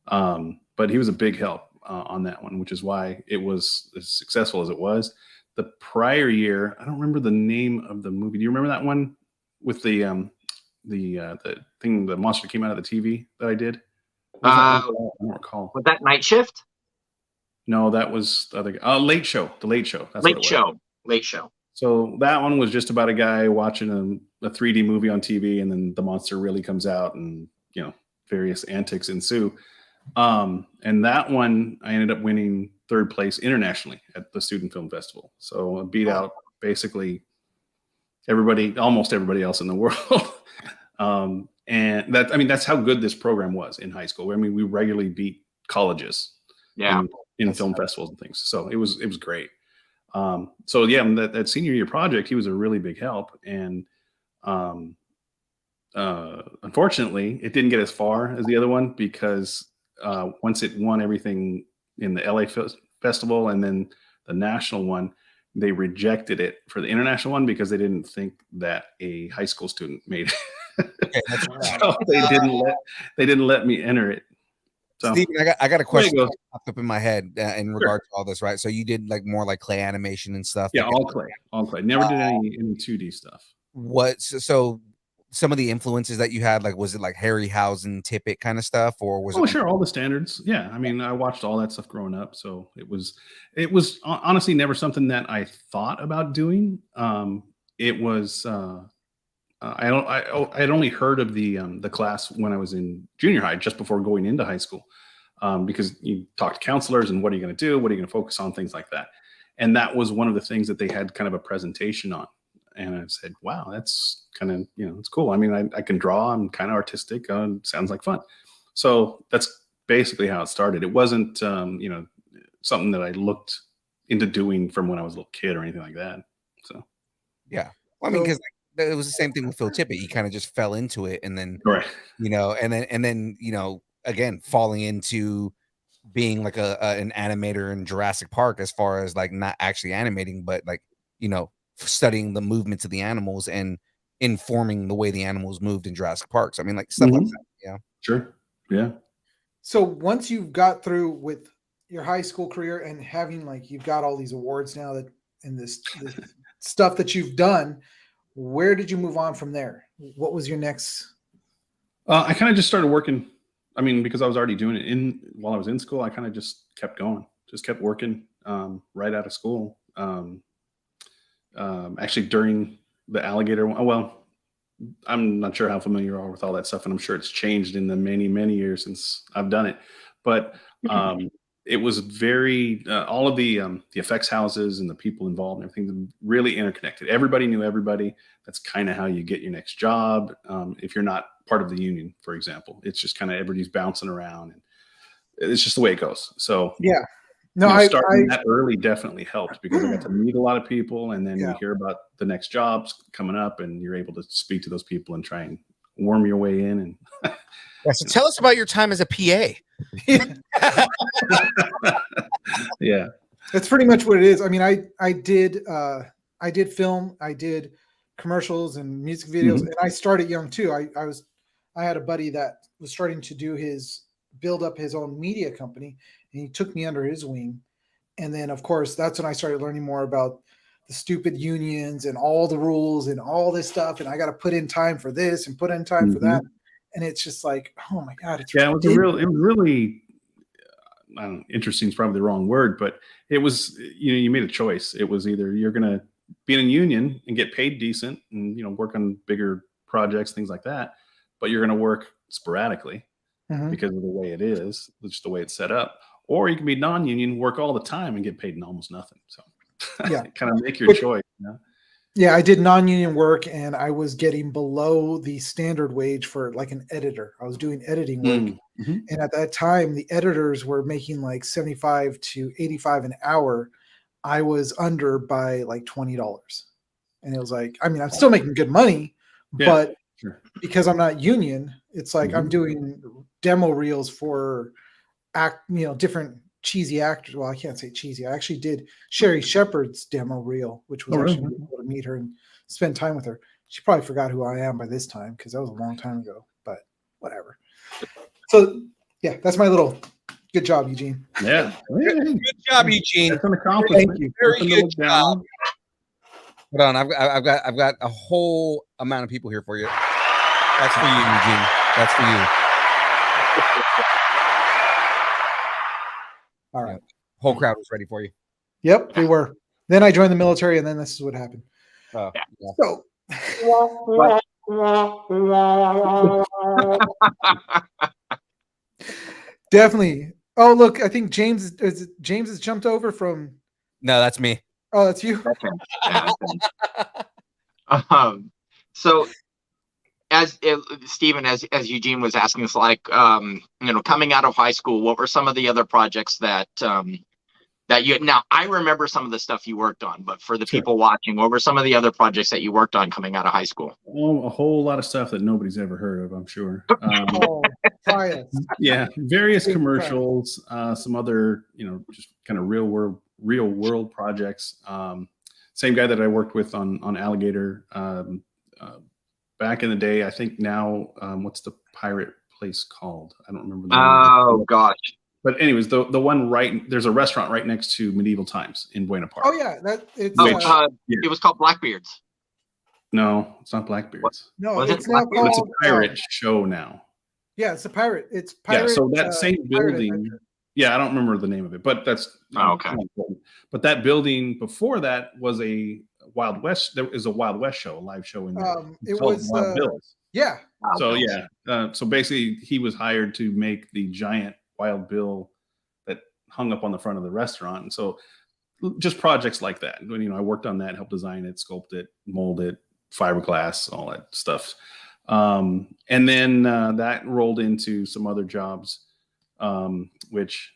But he was a big help on that one, which is why it was as successful as it was. The prior year, I don't remember the name of the movie. Do you remember that one with the thing, the monster came out of the TV that I did? I don't recall. Was that Night Shift? No, that was the other guy. Late Show. The Late Show. That's Late Show. So that one was just about a guy watching a 3D movie on TV, and then the monster really comes out, and various antics ensue. And that one, I ended up winning 3rd place internationally at the Student Film Festival. So I beat out basically almost everybody else in the world. And that's how good this program was in high school. I mean, we regularly beat colleges. Yeah. In film festivals and things. So it was great. So yeah, that senior year project, he was a really big help. And unfortunately, it didn't get as far as the other one because once it won everything in the LA festival and then the national one, they rejected it for the international one because they didn't think that a high school student made it. Okay, that's right. So they didn't let me enter it. So, Steven, I got a question that popped up in my head in regards to all this, right? So you did more like clay animation and stuff. Yeah, all clay. Never did any 2D stuff. So some of the influences that you had, was it like Harryhausen, Tippett kind of stuff, or was it? Oh, sure, all the standards. Yeah, I mean, I watched all that stuff growing up, so it was honestly never something that I thought about doing. it was. I had only heard of the class when I was in junior high, just before going into high school, because you talk to counselors and what are you going to do, what are you going to focus on, things like that. And that was one of the things that they had kind of a presentation on. And I said, wow, that's kind of, it's cool. I mean, I can draw. I'm kind of artistic. Sounds like fun. So that's basically how it started. It wasn't, something that I looked into doing from when I was a little kid or anything like that. So, yeah. Well, I mean, because it was the same thing with Phil Tippett. He kind of just fell into it, and then, right. and then, again, falling into being like an animator in Jurassic Park, as far as like not actually animating, but like, studying the movements of the animals and informing the way the animals moved in Jurassic Park. So I mean, like stuff like that. Yeah. Sure. Yeah. So once you've got through with your high school career and having like you've got all these awards now that and this stuff that you've done, where did you move on from there? What was your next? I kind of just started working. I mean, because I was already doing it while I was in school, I kind of just kept going, just kept working right out of school. Actually, during the alligator one, well, I'm not sure how familiar you are with all that stuff, and I'm sure it's changed in the many, many years since I've done it. But it was very all of the effects houses and the people involved and everything really interconnected. Everybody knew everybody. That's kind of how you get your next job. If you're not part of the union, for example, it's just kind of everybody's bouncing around, and it's just the way it goes. So yeah. No, starting that early definitely helped because I got to meet a lot of people, and then you hear about the next jobs coming up, and you're able to speak to those people and try and worm your way in. And so tell us about your time as a PA. Yeah, that's pretty much what it is. I mean, I did film, I did commercials and music videos, and I started young too. I had a buddy that was starting to build up his own media company, and he took me under his wing. And then, of course, that's when I started learning more about the stupid unions and all the rules and all this stuff. And I got to put in time for this and put in time for that. And it's just like, oh my God. It was really, I don't know, interesting is probably the wrong word, but it was, you made a choice. It was either you're going to be in a union and get paid decent and, work on bigger projects, things like that, but you're going to work sporadically because of the way it is, just the way it's set up. Or you can be non-union, work all the time and get paid almost nothing. So yeah, kind of make your choice. Yeah, I did non-union work, and I was getting below the standard wage for like an editor. I was doing editing work. And at that time, the editors were making like 75 to 85 an hour. I was under by like $20. And it was like, I mean, I'm still making good money, but because I'm not union, it's like I'm doing demo reels for different cheesy actors. Well, I can't say cheesy. I actually did Sherry Shepherd's demo reel, which was actually really cool to meet her and spend time with her. She probably forgot who I am by this time because that was a long time ago, but whatever. So yeah, that's my little good job, Eugene. Yeah. Good job, Eugene. That's an accomplishment. Thank you. Very good job. Hold on, I've got a whole amount of people here for you. That's for you, Eugene. That's for you. All right. Whole crowd was ready for you. Yep, we were. Then I joined the military, and then this is what happened. Oh, yeah. So definitely. Oh, look, I think James has jumped over from. No, that's me. Oh, that's you. So as Stephen, as Eugene was asking us, like, coming out of high school, what were some of the other projects that you, now I remember some of the stuff you worked on, but for the people watching, what were some of the other projects that you worked on coming out of high school? Oh, a whole lot of stuff that nobody's ever heard of, I'm sure. Yeah, various commercials, some other, just kind of real world projects. Same guy that I worked with on Alligator back in the day. I think now, what's the pirate place called? I don't remember the name. Oh gosh. But anyways, the one there's a restaurant right next to Medieval Times in Buena Park. Oh yeah, it was called Blackbeard's. No, it's not Blackbeard's. No, it's now called. It's a pirate show now. Yeah, it's a pirate. It's pirate. Yeah, so that same building. Yeah, I don't remember the name of it, but that's okay. important. But that building before that was Wild West. There is a Wild West show, a live show in there. It called was Wild Bills. yeah. Wow, So Bills. so basically, he was hired to make the giant Wild Bill that hung up on the front of the restaurant, and so just projects like that. When I worked on that, helped design it, sculpt it, mold it, fiberglass, all that stuff. And then that rolled into some other jobs, which,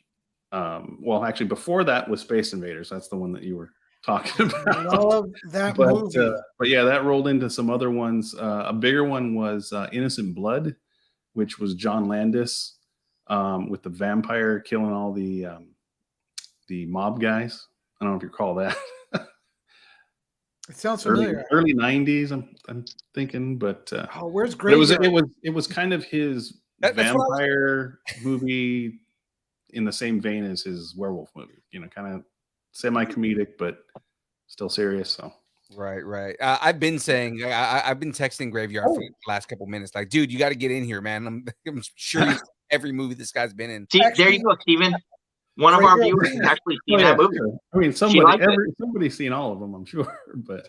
well, actually before that was Space Invaders. That's the one that you were talking about. Love that movie. But yeah, that rolled into some other ones. A bigger one was Innocent Blood, which was John Landis with the vampire killing all the mob guys. I don't know if you recall that. It sounds familiar. Early 90s, I'm thinking, but where's but Graveyard? it was kind of his That's what I was- vampire movie in the same vein as his werewolf movie. Kind of semi-comedic, but still serious. So Right. I've been saying, I've been texting Graveyard for the last couple minutes, like, dude, you got to get in here, man. I'm sure you've every movie this guy's been in. See, there you go, Steven. One of our viewers has actually seen that movie. Sure. I mean, somebody's seen all of them, I'm sure, but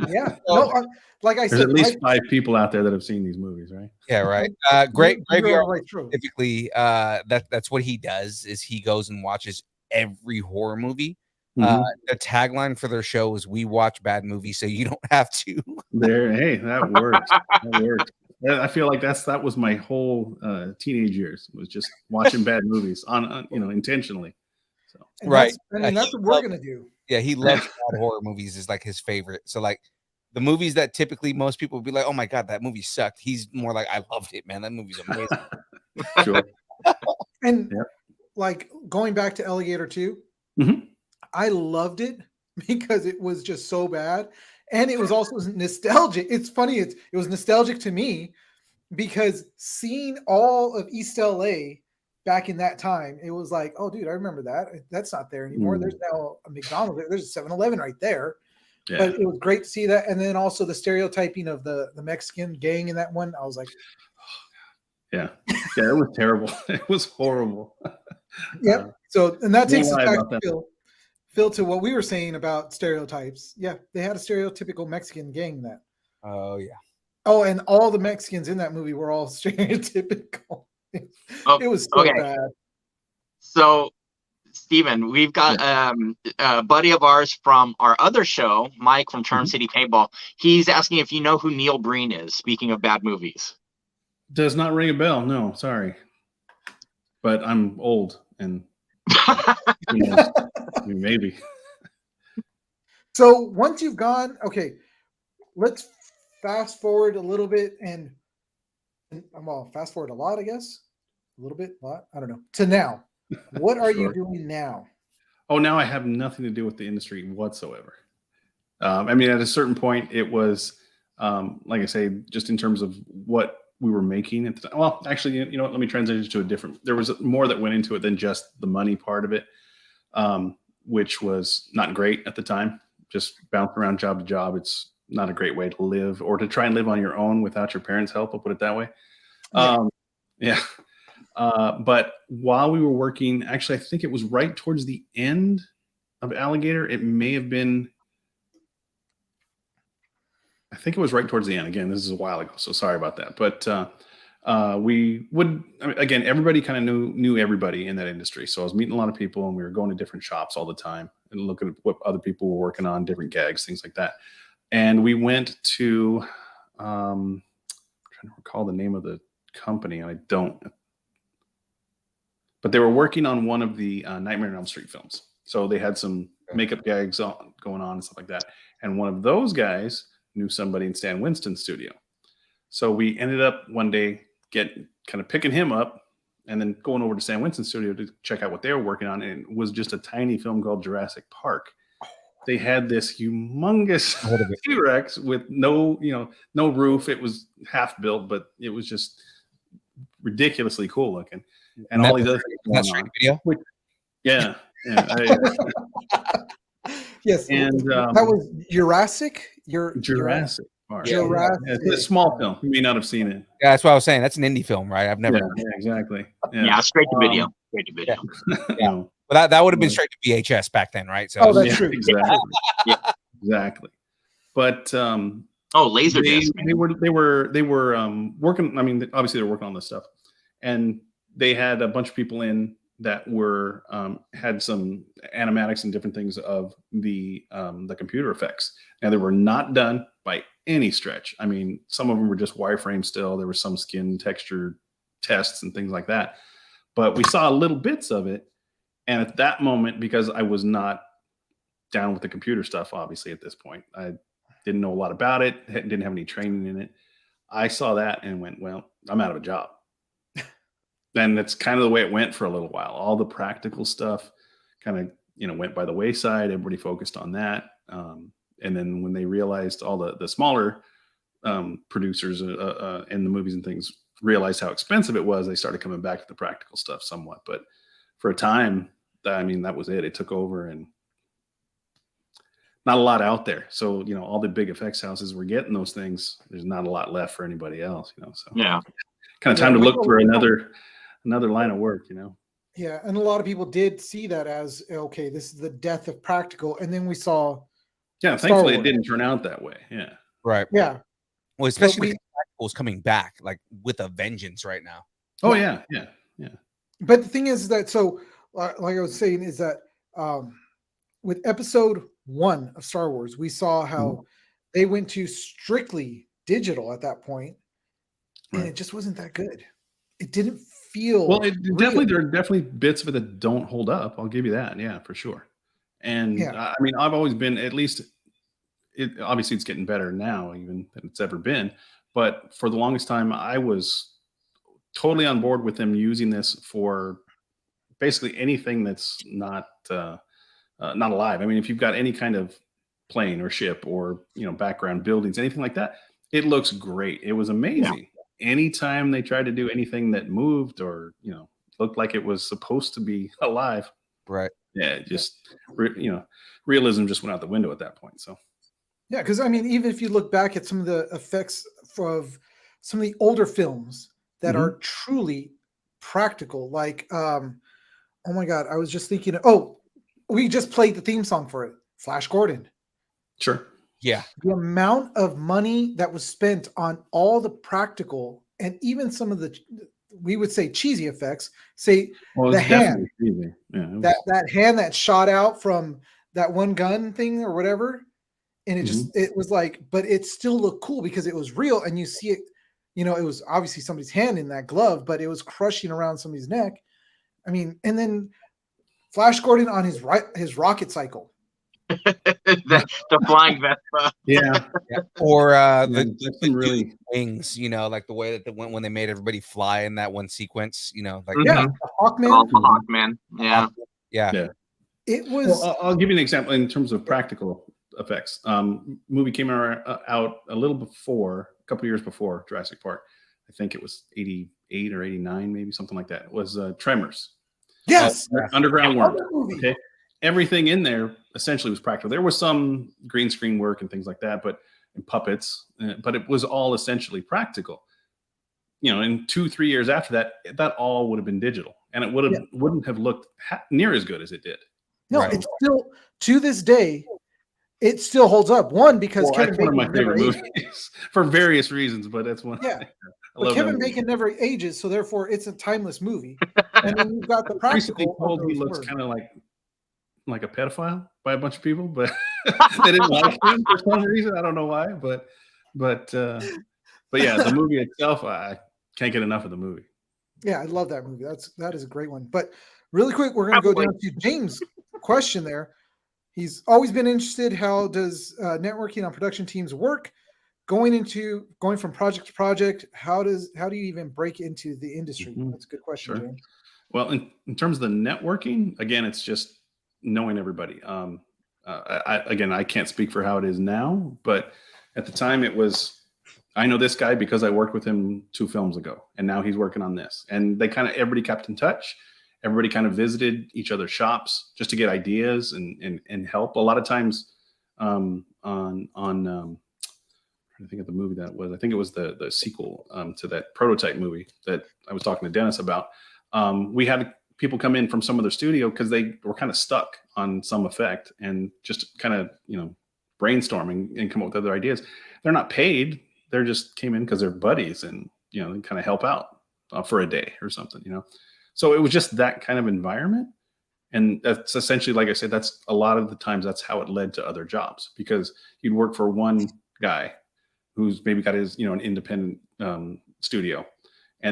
Yeah. No, like I there's said, at least 5 people out there that have seen these movies, right? Yeah, right. You're Graveyard right, true. specifically, that's what he does is he goes and watches every horror movie. Mhm. The tagline for their show is "We watch bad movies, so you don't have to." Hey, that works. That works. I feel like that was my whole teenage years, was just watching bad movies on intentionally. So And Right. that's what we're gonna do. Yeah, he loves bad horror movies. Is like his favorite. So like the movies that typically most people would be like, "Oh my god, that movie sucked." He's more like, "I loved it, man. That movie's amazing." sure. And Yep. like going back to Alligator 2, Mhm. I loved it because it was just so bad. And it was also nostalgic. It's funny, it was nostalgic to me because seeing all of East LA back in that time, it was like, oh dude, I remember that. That's not there anymore. Mm. There's now a McDonald's, there's a 7-Eleven right there. Yeah. But it was great to see that. And then also the stereotyping of the Mexican gang in that one. I was like, Yeah, it was terrible. It was horrible. yep. So, and that takes us lie back about to that. Phil, to what we were saying about stereotypes. Yeah, they had a stereotypical Mexican gang that. Oh yeah. Oh, and all the Mexicans in that movie were all stereotypical. It was so bad. So, Steven, we've got a buddy of ours from our other show, Mike from Charm City Paintball. He's asking if you know who Neil Breen is, speaking of bad movies. Does not ring a bell. No, sorry. But I'm old and who knows? I mean, maybe. So once you've gone, okay, let's fast forward a little bit and well, fast forward a lot, I guess. A little bit, a lot, I don't know. To now. What are you doing now? Oh, now I have nothing to do with the industry whatsoever. I mean, at a certain point, it was, like I say, just in terms of what we were making at the time. Well, actually, you know what, let me transition to a different, there was more that went into it than just the money part of it, which was not great at the time. Just bouncing around job to job. It's not a great way to live or to try and live on your own without your parents' help. I'll put it that way. Yeah. But while we were working, actually, I think it was right towards the end of Alligator. It may have been, I think it was right towards the end. Again, this is a while ago, so sorry about that. But we would, I mean, again, everybody kind of knew everybody in that industry. So I was meeting a lot of people, and we were going to different shops all the time and looking at what other people were working on, different gags, things like that. And we went to, I'm trying to recall the name of the company, and I don't. But they were working on one of the Nightmare on Elm Street films. So they had some makeup gags going on and stuff like that. And one of those guys knew somebody in Stan Winston's studio. So we ended up one day kind of picking him up and then going over to Stan Winston's studio to check out what they were working on. And it was just a tiny film called Jurassic Park. They had this humongous T-Rex with no roof. It was half built, but it was just ridiculously cool looking. And all these other things going on. Video? Yeah. Yes. And that was Jurassic. Jurassic Park. Jurassic. Yeah, it's a small film. You may not have seen it. Yeah, that's what I was saying. That's an indie film, right? I've never. Yeah, exactly. Yeah, straight to video. Straight to video. Yeah. But that would have been straight to VHS back then, right? So Oh, that's true. Exactly. exactly. But Oh, Laserdisc. they were working. I mean, obviously they're working on this stuff, and they had a bunch of people in that were had some animatics and different things of the computer effects. Now they were not done by any stretch. I mean, some of them were just wireframe still. There was some skin texture tests and things like that, but we saw little bits of it. And at that moment, because I was not down with the computer stuff, obviously at this point, I didn't know a lot about it, didn't have any training in it. I saw that and went, well, I'm out of a job. And that's kind of the way it went for a little while. All the practical stuff kind of, went by the wayside. Everybody focused on that. And then when they realized all the smaller producers in the movies and things realized how expensive it was, they started coming back to the practical stuff somewhat. But for a time, I mean, that was it. It took over and not a lot out there. So, all the big effects houses were getting those things. There's not a lot left for anybody else, so Yeah. kind of time to look for another line of work, Yeah, and a lot of people did see that as, okay, this is the death of practical, and then we saw. Yeah, thankfully it didn't turn out that way. Yeah, Right. Yeah. Well, especially with practicals coming back like with a vengeance right now. Oh yeah. But the thing is that, so like I was saying, is that with episode 1 of Star Wars, we saw how they went to strictly digital at that point, and it just wasn't that good. It didn't feel well. There are definitely bits of it that don't hold up. I'll give you that. Yeah, for sure. And I mean, I've always been, at least, obviously it's getting better now, even than it's ever been. But for the longest time, I was totally on board with them using this for basically anything that's not alive. I mean, if you've got any kind of plane or ship or background buildings, anything like that, it looks great. It was amazing. Yeah. Anytime they tried to do anything that moved or looked like it was supposed to be alive, right? Yeah, just realism just went out the window at that point. So yeah, because I mean, even if you look back at some of the effects of some of the older films that are truly practical, like oh my god, I was just thinking, we just played the theme song for it, Flash Gordon. Sure. Yeah. The amount of money that was spent on all the practical and even some of the, we would say, cheesy effects, the hand, that hand that shot out from that one gun thing or whatever. And it was like, but it still looked cool because it was real. And you see it, it was obviously somebody's hand in that glove, but it was crushing around somebody's neck. I mean, and then Flash Gordon on his rocket cycle. the flying Vespa. Yeah. Or the really wings, like the way that when they made everybody fly in that one sequence, like the Hawkman. Hawkman. Yeah. It was. Well, I'll give you an example in terms of practical effects. Movie came out a little before, a couple years before Jurassic Park. I think it was 88 or 89, maybe something like that. It was Tremors. Yes. Underground World. Okay. Everything in there essentially was practical. There was some green screen work and things like that, and puppets, but it was all essentially practical. In 2-3 years after that all would have been digital, and it wouldn't have looked near as good as it did. No, it's still, to this day, it still holds up. One, because Kevin Bacon, one of my favorite movies for various reasons, but that's one. Yeah, but Kevin Bacon never ages, so therefore it's a timeless movie. And then you've got the practical. Told he looks kind of like a pedophile by a bunch of people, but they didn't like him for some reason. I don't know why, but yeah, the movie itself, I can't get enough of the movie. Yeah, I love that movie. That is a great one. But really quick, we're going to go down to James' question there. He's always been interested. How does networking on production teams work? Going from project to project, how do you even break into the industry? That's a good question, Sure. James. Well, in terms of the networking, again, it's just knowing everybody. I can't speak for how it is now, but at the time it was, I know this guy because I worked with him 2 films ago, and now he's working on this. And everybody kept in touch. Everybody kind of visited each other's shops just to get ideas and help. A lot of times on I think of the movie that was, I think it was the sequel to that prototype movie that I was talking to Dennis about. We had people come in from some other studio because they were kind of stuck on some effect and just kind of, brainstorm and come up with other ideas. They're not paid. They're just came in because they're buddies and, you know, they kind of help out for a day or something, you know? So it was just that kind of environment. And that's essentially, like I said, that's a lot of the times that's how it led to other jobs, because you'd work for one guy who's maybe got his, you know, an independent studio.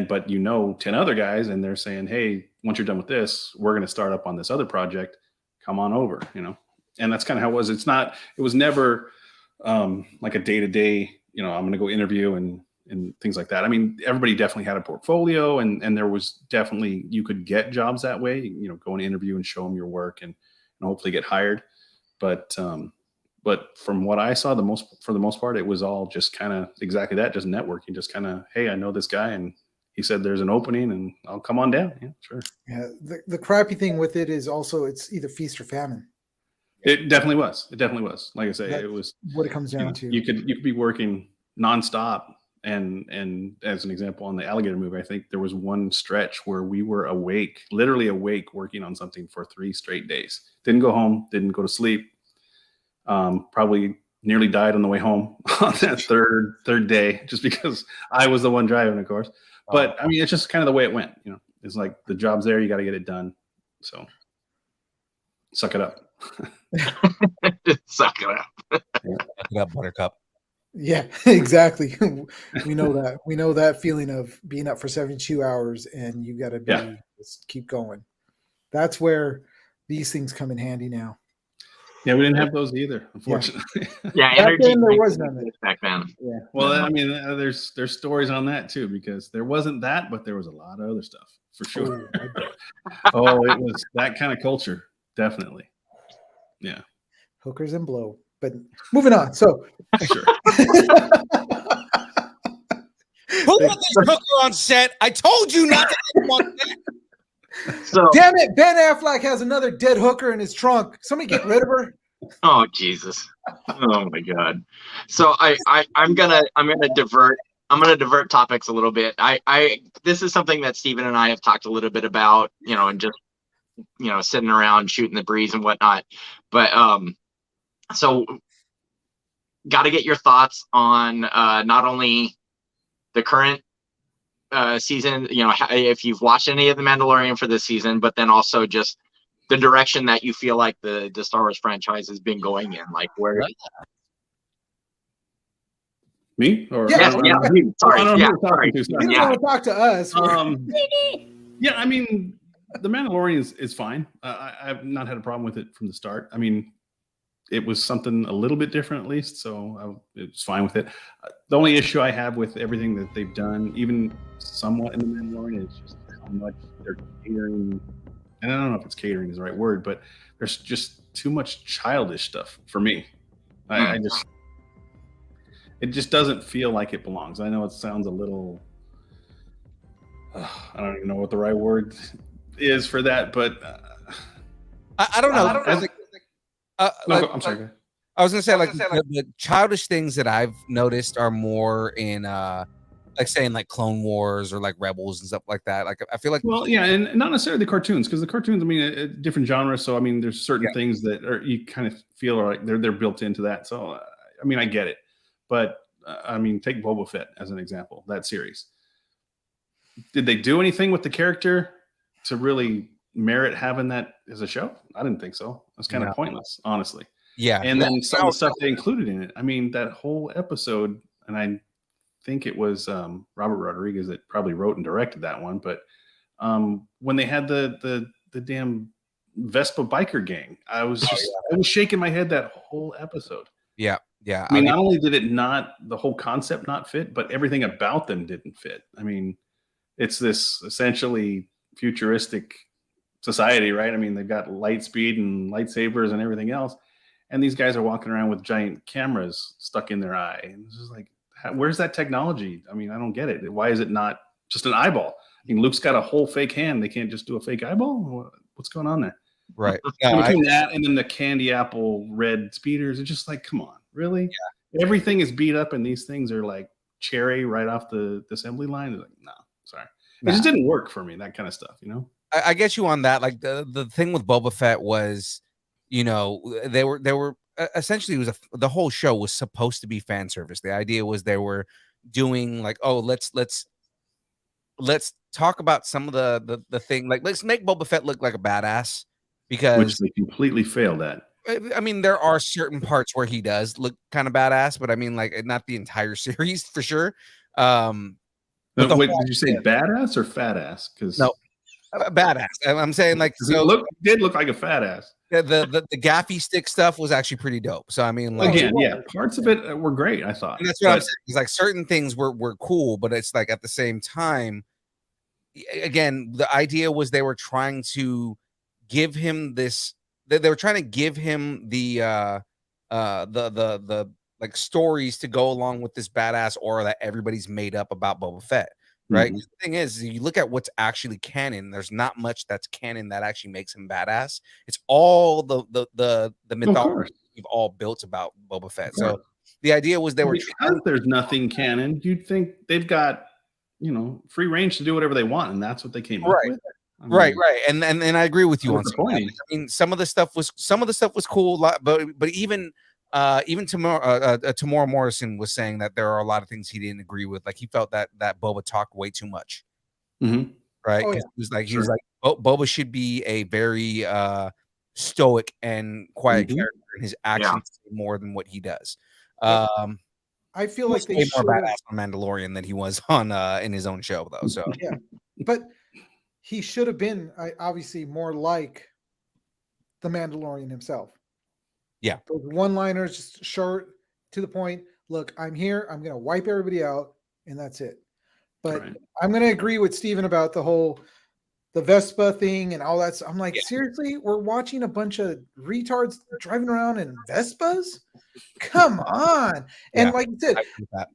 But you know 10 other guys, and they're saying, hey, once you're done with this, we're going to start up on this other project. Come on over, you know? And that's kind of how it was. It was never like a day-to-day, you know, I'm going to go interview and things like that. I mean, everybody definitely had a portfolio, and there was definitely, you could get jobs that way, you know, go and interview and show them your work and hopefully get hired. But from what I saw, for the most part, it was all just kind of exactly that, just networking, just kind of, hey, I know this guy and he said there's an opening and I'll come on down. Yeah, sure. Yeah. The crappy thing with it is also it's either feast or famine. It definitely was. Like I say, That's it was what it comes down to. You could be working nonstop. And as an example, on the Alligator movie, I think there was one stretch where we were literally awake, working on something for 3 straight days. Didn't go home, didn't go to sleep. Probably nearly died on the way home on that third day, just because I was the one driving, of course. But I mean, it's just kind of the way it went. You know, it's like the job's there, you got to get it done. So suck it up. Suck it up. Suck it up, Buttercup. Yeah, exactly. We know that. We know that feeling of being up for 72 hours and you got to just keep going. That's where these things come in handy now. Yeah, we didn't have those either, unfortunately. Yeah, back then there was none. Back then. Yeah. Well, I mean, there's stories on that too, because there wasn't that, but there was a lot of other stuff for sure. Oh, it was that kind of culture, definitely. Yeah. Hookers and blow. But moving on. So sure. Who let this hooker on set? I told you not to let him on set. So, damn it, Ben Affleck has another dead hooker in his trunk. Somebody get rid of her. Oh Jesus! Oh my God! So I'm gonna divert topics a little bit. This is something that Steven and I have talked a little bit about, you know, and just, you know, sitting around shooting the breeze and whatnot. But so got to get your thoughts on not only the current season, you know, if you've watched any of The Mandalorian for this season, but then also just the direction that you feel like the Star Wars franchise has been going in, like where. Me? Or yes, yeah, me. Sorry, yeah, sorry. You don't want to talk to us. Yeah, I mean, The Mandalorian is fine. I've not had a problem with it from the start. I mean, it was something a little bit different, at least, so it's fine with it. The only issue I have with everything that they've done, even somewhat in The Mandalorian, is just how much they're catering. And I don't know if it's catering is the right word, but there's just too much childish stuff for me. It just doesn't feel like it belongs. I know it sounds a little, I don't even know what the right word is for that, but I don't know. I'm sorry. I was gonna say, the childish things that I've noticed are more in like saying like Clone Wars or like Rebels and stuff like that. Like I feel like, well, yeah, and not necessarily the cartoons, because the cartoons, I mean, a different genre. So I mean, there's certain things that are, you kind of feel like they're built into that. So I mean, I get it, but I mean, take Boba Fett as an example. That series, did they do anything with the character to really merit having that as a show? I didn't think so. It was kind of pointless, honestly. Yeah. And then some of the stuff they included in it. I mean, that whole episode, and I think it was Robert Rodriguez that probably wrote and directed that one. But when they had the damn Vespa biker gang, I was shaking my head that whole episode. Yeah. Yeah. I mean, not only did it not, the whole concept not fit, but everything about them didn't fit. I mean, it's this essentially futuristic society, right? I mean, they've got light speed and lightsabers and everything else. And these guys are walking around with giant cameras stuck in their eye. And it's just like, where's that technology? I mean, I don't get it. Why is it not just an eyeball? I mean, Luke's got a whole fake hand. They can't just do a fake eyeball? What's going on there? Right. Between that and then the candy apple red speeders, it's just like, come on, really? Yeah. Everything is beat up and these things are like cherry right off the assembly line. It's like, no, sorry. It just didn't work for me, that kind of stuff, you know? I get you on that. Like the thing with Boba Fett was you know, they were essentially, it was the whole show was supposed to be fan service. The idea was they were doing like, oh, let's talk about some of the thing, like let's make Boba Fett look like a badass, which because they completely failed at. I mean, there are certain parts where he does look kind of badass, but I mean, like, not the entire series for sure. But Wait, did you say badass or fat ass? Because no, badass. I'm saying, like, he so did look like a fat ass. the gaffy stick stuff was actually pretty dope. So I mean, like, Again, yeah, parts of it were great, I thought. and that's what I'm saying. It's like certain things were cool, but it's like at the same time, again, the idea was they were trying to give him this. They were trying to give him the like stories to go along with this badass aura that everybody's made up about Boba Fett, right? Mhm. The thing is, you look at what's actually canon. There's not much that's canon that actually makes him badass. It's all the mythology we've all built about Boba Fett. So the idea was they were because there's nothing canon. You'd think they've got, you know, free range to do whatever they want, and that's what they came up with. I mean, Right. And I agree with you on some of that. disappointing. I mean, some of the stuff was cool, but even Tamora Morrison was saying that there are a lot of things he didn't agree with. Like, he felt that Boba talked way too much. Mhm. Right? Oh, yeah. He was like Boba should be a very stoic and quiet Mhm. character, and his actions say more than what he does. I feel He like was they way more should badass on Mandalorian than he was on in his own show, though. So yeah, but he should have been obviously more like the Mandalorian himself. Yeah. Those one-liners, just short, to the point. Look, I'm here. I'm going to wipe everybody out, and that's it. But Right. I'm going to agree with Steven about the Vespa thing and all that. I'm like, seriously, we're watching a bunch of retards driving around in Vespas? Come on. And Yeah, like you said, I agree with that.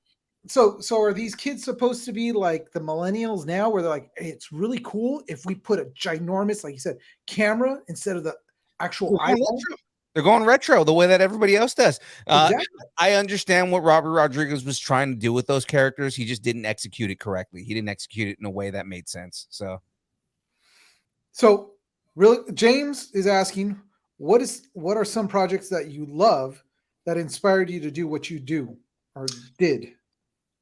so are these kids supposed to be like the millennials now, where they're like, hey, it's really cool if we put a ginormous, like you said, camera instead of the actual eyeball? They're going retro the way that everybody else does. Exactly. I understand what Robert Rodriguez was trying to do with those characters. He just didn't execute it correctly. He didn't execute it in a way that made sense. So really, James is asking, what are some projects that you love that inspired you to do what you do or did?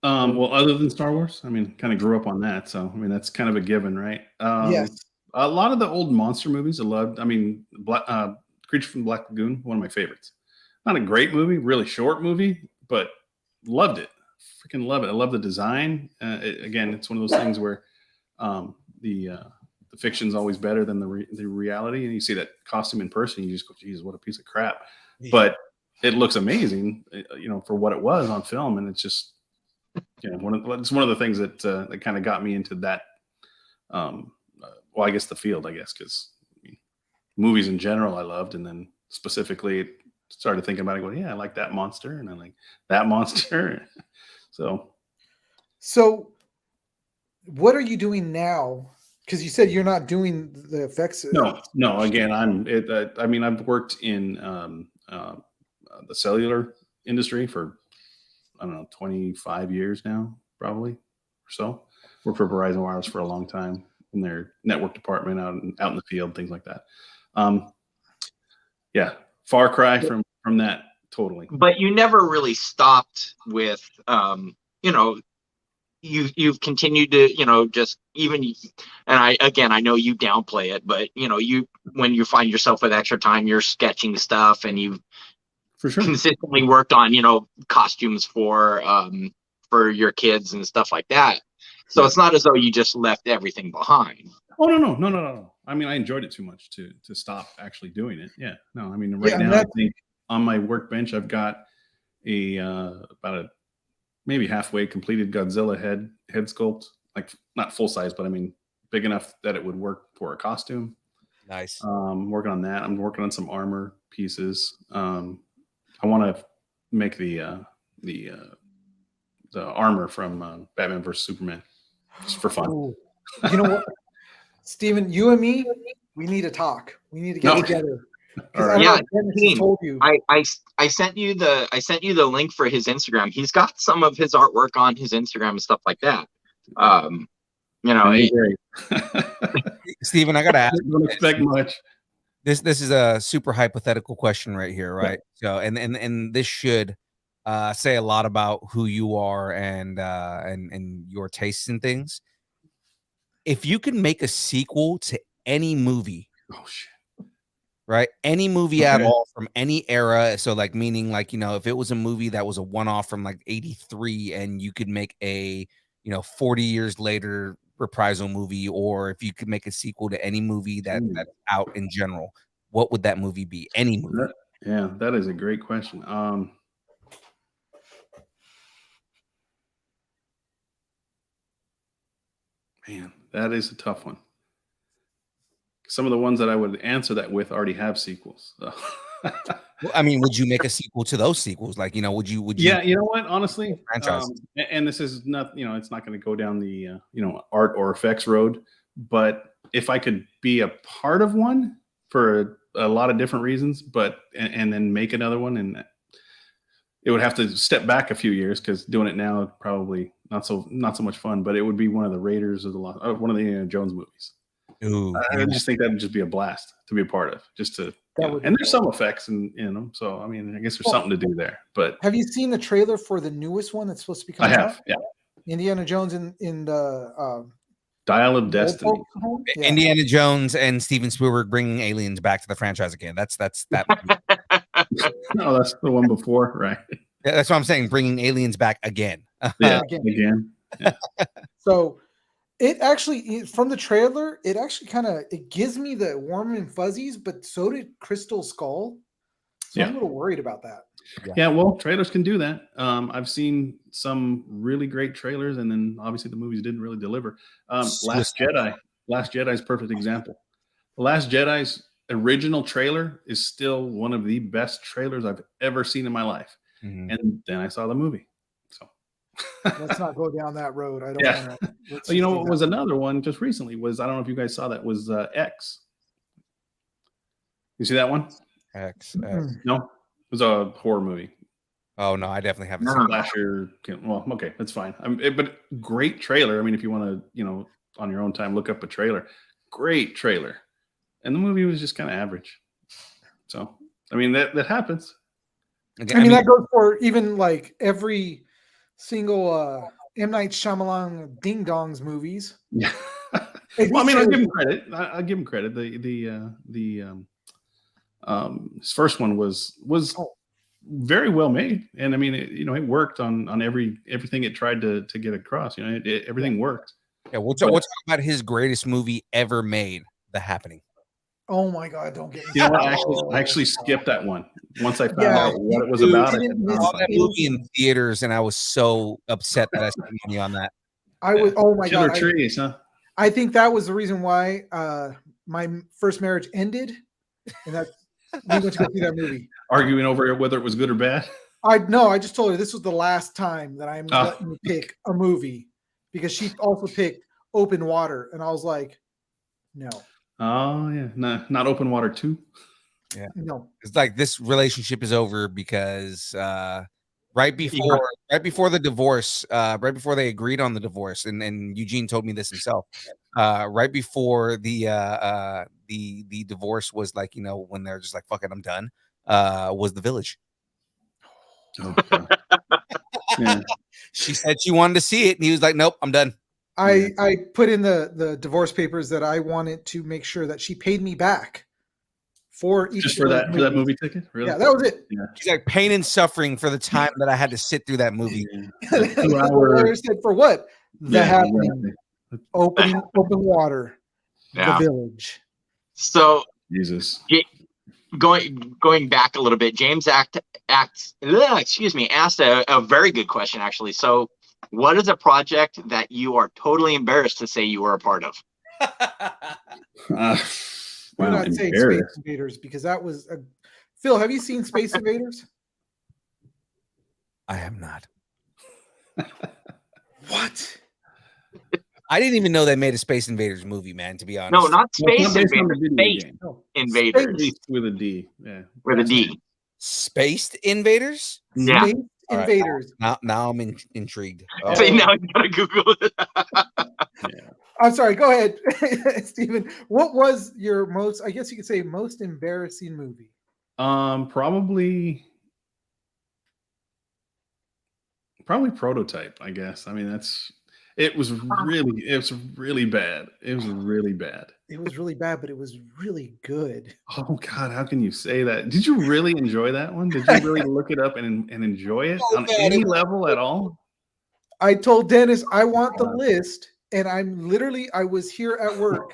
Well, other than Star Wars, I mean, kind of grew up on that, so I mean, that's kind of a given, right? Yes. A lot of the old monster movies I loved. I mean, Creature from the Black Lagoon, one of my favorites. Not a great movie, really short movie, but loved it. Freaking love it. I love the design. Again, it's one of those things where the fiction's always better than the reality, and you see that costume in person, you just go, "Jesus, what a piece of crap!" Yeah. But it looks amazing, you know, for what it was on film, and it's just, you know, it's one of the things that that kind of got me into that. Well, I guess the field, because movies in general I loved, and then specifically started thinking about it, going, yeah, I like that monster, and I like that monster. So what are you doing now? Because you said you're not doing the effects. No. Again, I mean, I've worked in the cellular industry for, I don't know, 25 years now, probably, or so. Worked for Verizon Wireless for a long time in their network department out in the field, things like that. Yeah, far cry from that, totally. But you never really stopped with, you know, you've continued to, you know, just even, and I know you downplay it, but you know, when you find yourself with extra time, you're sketching stuff, and you've for sure consistently worked on, you know, costumes for your kids and stuff like that. So it's not as though you just left everything behind. Oh, no. I mean, I enjoyed it too much to stop actually doing it. Yeah. No, I mean, right now, I think on my workbench, I've got about a maybe halfway completed Godzilla head sculpt, like not full size, but I mean, big enough that it would work for a costume. Nice. Working on that. I'm working on some armor pieces. I want to make the armor from Batman vs Superman, just for fun. Ooh. You know what, Steven, you and me, we need to talk. We need to get together. Right. Yeah, told you. I sent you the link for his Instagram. He's got some of his artwork on his Instagram and stuff like that. You know, Steven, I gotta ask. Don't expect much. This is a super hypothetical question right here, right? So and this should say a lot about who you are and your tastes and things. If you can make a sequel to any movie, Oh shit. right? Any movie at Okay. all from any era. So like meaning like, if it was a movie that was a one-off from like 83 and you could make a, 40 years later reprisal movie, or if you could make a sequel to any movie that's out in general, what would that movie be? Any movie. Yeah, that is a great question. Man, that is a tough one. Some of the ones that I would answer that with already have sequels. So. Well, I mean, would you make a sequel to those sequels? Like, would you? Yeah, you know what? Honestly, franchise. And this is not, it's not going to go down the art or effects road. But if I could be a part of one for a lot of different reasons, and then make another one, and it would have to step back a few years because doing it now probably not so much fun. But it would be one of the Raiders of the Lost, one of the Indiana Jones movies. Ooh, I just think that would just be a blast to be a part of, just to. And there's some effects in them, so I mean, I guess there's something to do there. But have you seen the trailer for the newest one that's supposed to be coming I have, out? yeah. Indiana Jones in the Dial of Destiny. Yeah. Indiana Jones and Steven Spielberg bringing aliens back to the franchise again. That's that. No, that's the one before, right? Yeah, that's what I'm saying. Bringing aliens back again. Yeah, again. Yeah. So it actually, from the trailer, it actually it gives me the warm and fuzzies, but so did Crystal Skull. So I'm a little worried about that. Yeah, well, trailers can do that. I've seen some really great trailers, and then obviously the movies didn't really deliver. Last Jedi is a perfect example. The Last Jedi's original trailer is still one of the best trailers I've ever seen in my life. Mm-hmm. And then I saw the movie. So let's not go down that road. I don't want to. Well, what was another one just recently was, I don't know if you guys saw that, was X. You see that one? X. No, it was a horror movie. Oh no, I definitely haven't seen Slasher. Well, okay, that's fine. But great trailer. I mean, if you want to, on your own time, look up a trailer. Great trailer, and the movie was just kind of average. So, I mean, that happens. I mean, that goes for even like every single M. Night Shyamalan Ding Dongs movies. Yeah. Well, I mean, I'll give him credit. I'll give him credit. His first one was very well made, and I mean, it worked on everything it tried to get across. Everything worked. Yeah, we'll talk about his greatest movie ever made, The Happening. Oh my God! Don't get me. You know what? I actually skipped that one once I found out what it was about. I saw that movie in theaters, and I was so upset that I spent money on that. I was. Oh my God! Trees, huh? I think that was the reason why my first marriage ended, and that we went to go see that movie. Arguing over whether it was good or bad. I just told her this was the last time that I'm letting you pick a movie, because she also picked Open Water, and I was like, no. Oh yeah, not Open Water 2. Yeah, no. It's like this relationship is over because right before the divorce, right before they agreed on the divorce, and Eugene told me this himself. Right before the divorce was like, when they're just like, fuck it, I'm done. Was The Village. Oh, God. Yeah. She said she wanted to see it, and he was like, nope, I'm done. I put in the divorce papers that I wanted to make sure that she paid me back for each just for that movie ticket. Really? Yeah, that was it. Yeah. She's like, pain and suffering for the time that I had to sit through that movie. Yeah. 2 hours. Said for what? The Happening. Exactly. Open Water. The Village. So Jesus. Going back a little bit, James asked a very good question, actually. So, what is a project that you are totally embarrassed to say you were a part of? We're not saying Space Invaders, because that was Phil, have you seen Space Invaders? I have not. What? I didn't even know they made a Space Invaders movie, man, to be honest. No, not Space Invaders. Space Invaders. With a D. Yeah. With a D. Spaced Invaders? Yeah. Space Invaders. Now I'm intrigued. Oh. So now you gotta Google it. I'm sorry. Go ahead, Stephen. What was your most? I guess you could say most embarrassing movie. Probably Prototype. I guess. I mean, it was really bad. It was really bad. It was really bad, but it was really good. Oh God, how can you say that? Did you really enjoy that one? Did you really look it up and enjoy it on any level at all? I told Dennis I want the list, and I was here at work,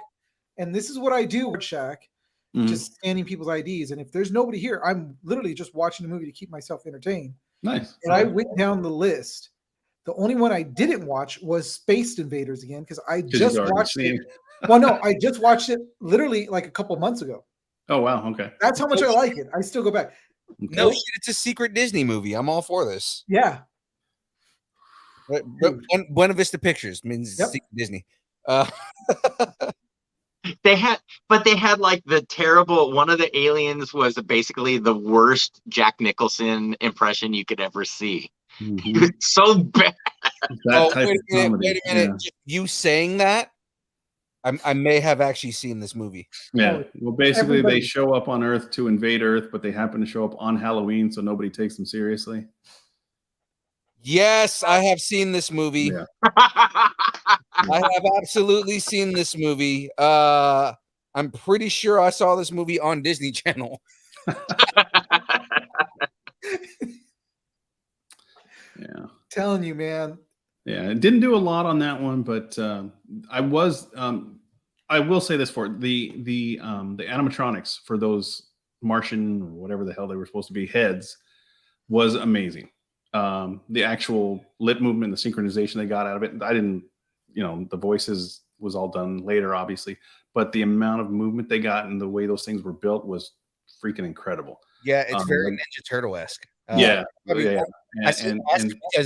and this is what I do, Shack, just scanning people's IDs. And if there's nobody here, I'm literally just watching the movie to keep myself entertained. Nice. And I went down the list. The only one I didn't watch was Space Invaders again because I just watched it. Well, no, I just watched it literally like a couple months ago. Oh wow, okay. That's how much I like it. I still go back. No shit, it's a secret Disney movie. I'm all for this. Yeah. Buena Vista Pictures means secret Disney. They had like the terrible one of the aliens was basically the worst Jack Nicholson impression you could ever see. Mm-hmm. So bad. Wait a minute. Yeah. You saying that? I may have actually seen this movie. Yeah. Well, basically, they show up on Earth to invade Earth, but they happen to show up on Halloween, so nobody takes them seriously. Yes, I have seen this movie. Yeah. I have absolutely seen this movie. I'm pretty sure I saw this movie on Disney Channel. Yeah. Telling you, man. Yeah, it didn't do a lot on that one, but I will say this for the animatronics for those Martian or whatever the hell they were supposed to be heads was amazing. The actual lip movement, the synchronization they got out of it. I didn't, the voices was all done later, obviously, but the amount of movement they got and the way those things were built was freaking incredible. Yeah, it's very Ninja Turtle-esque. Because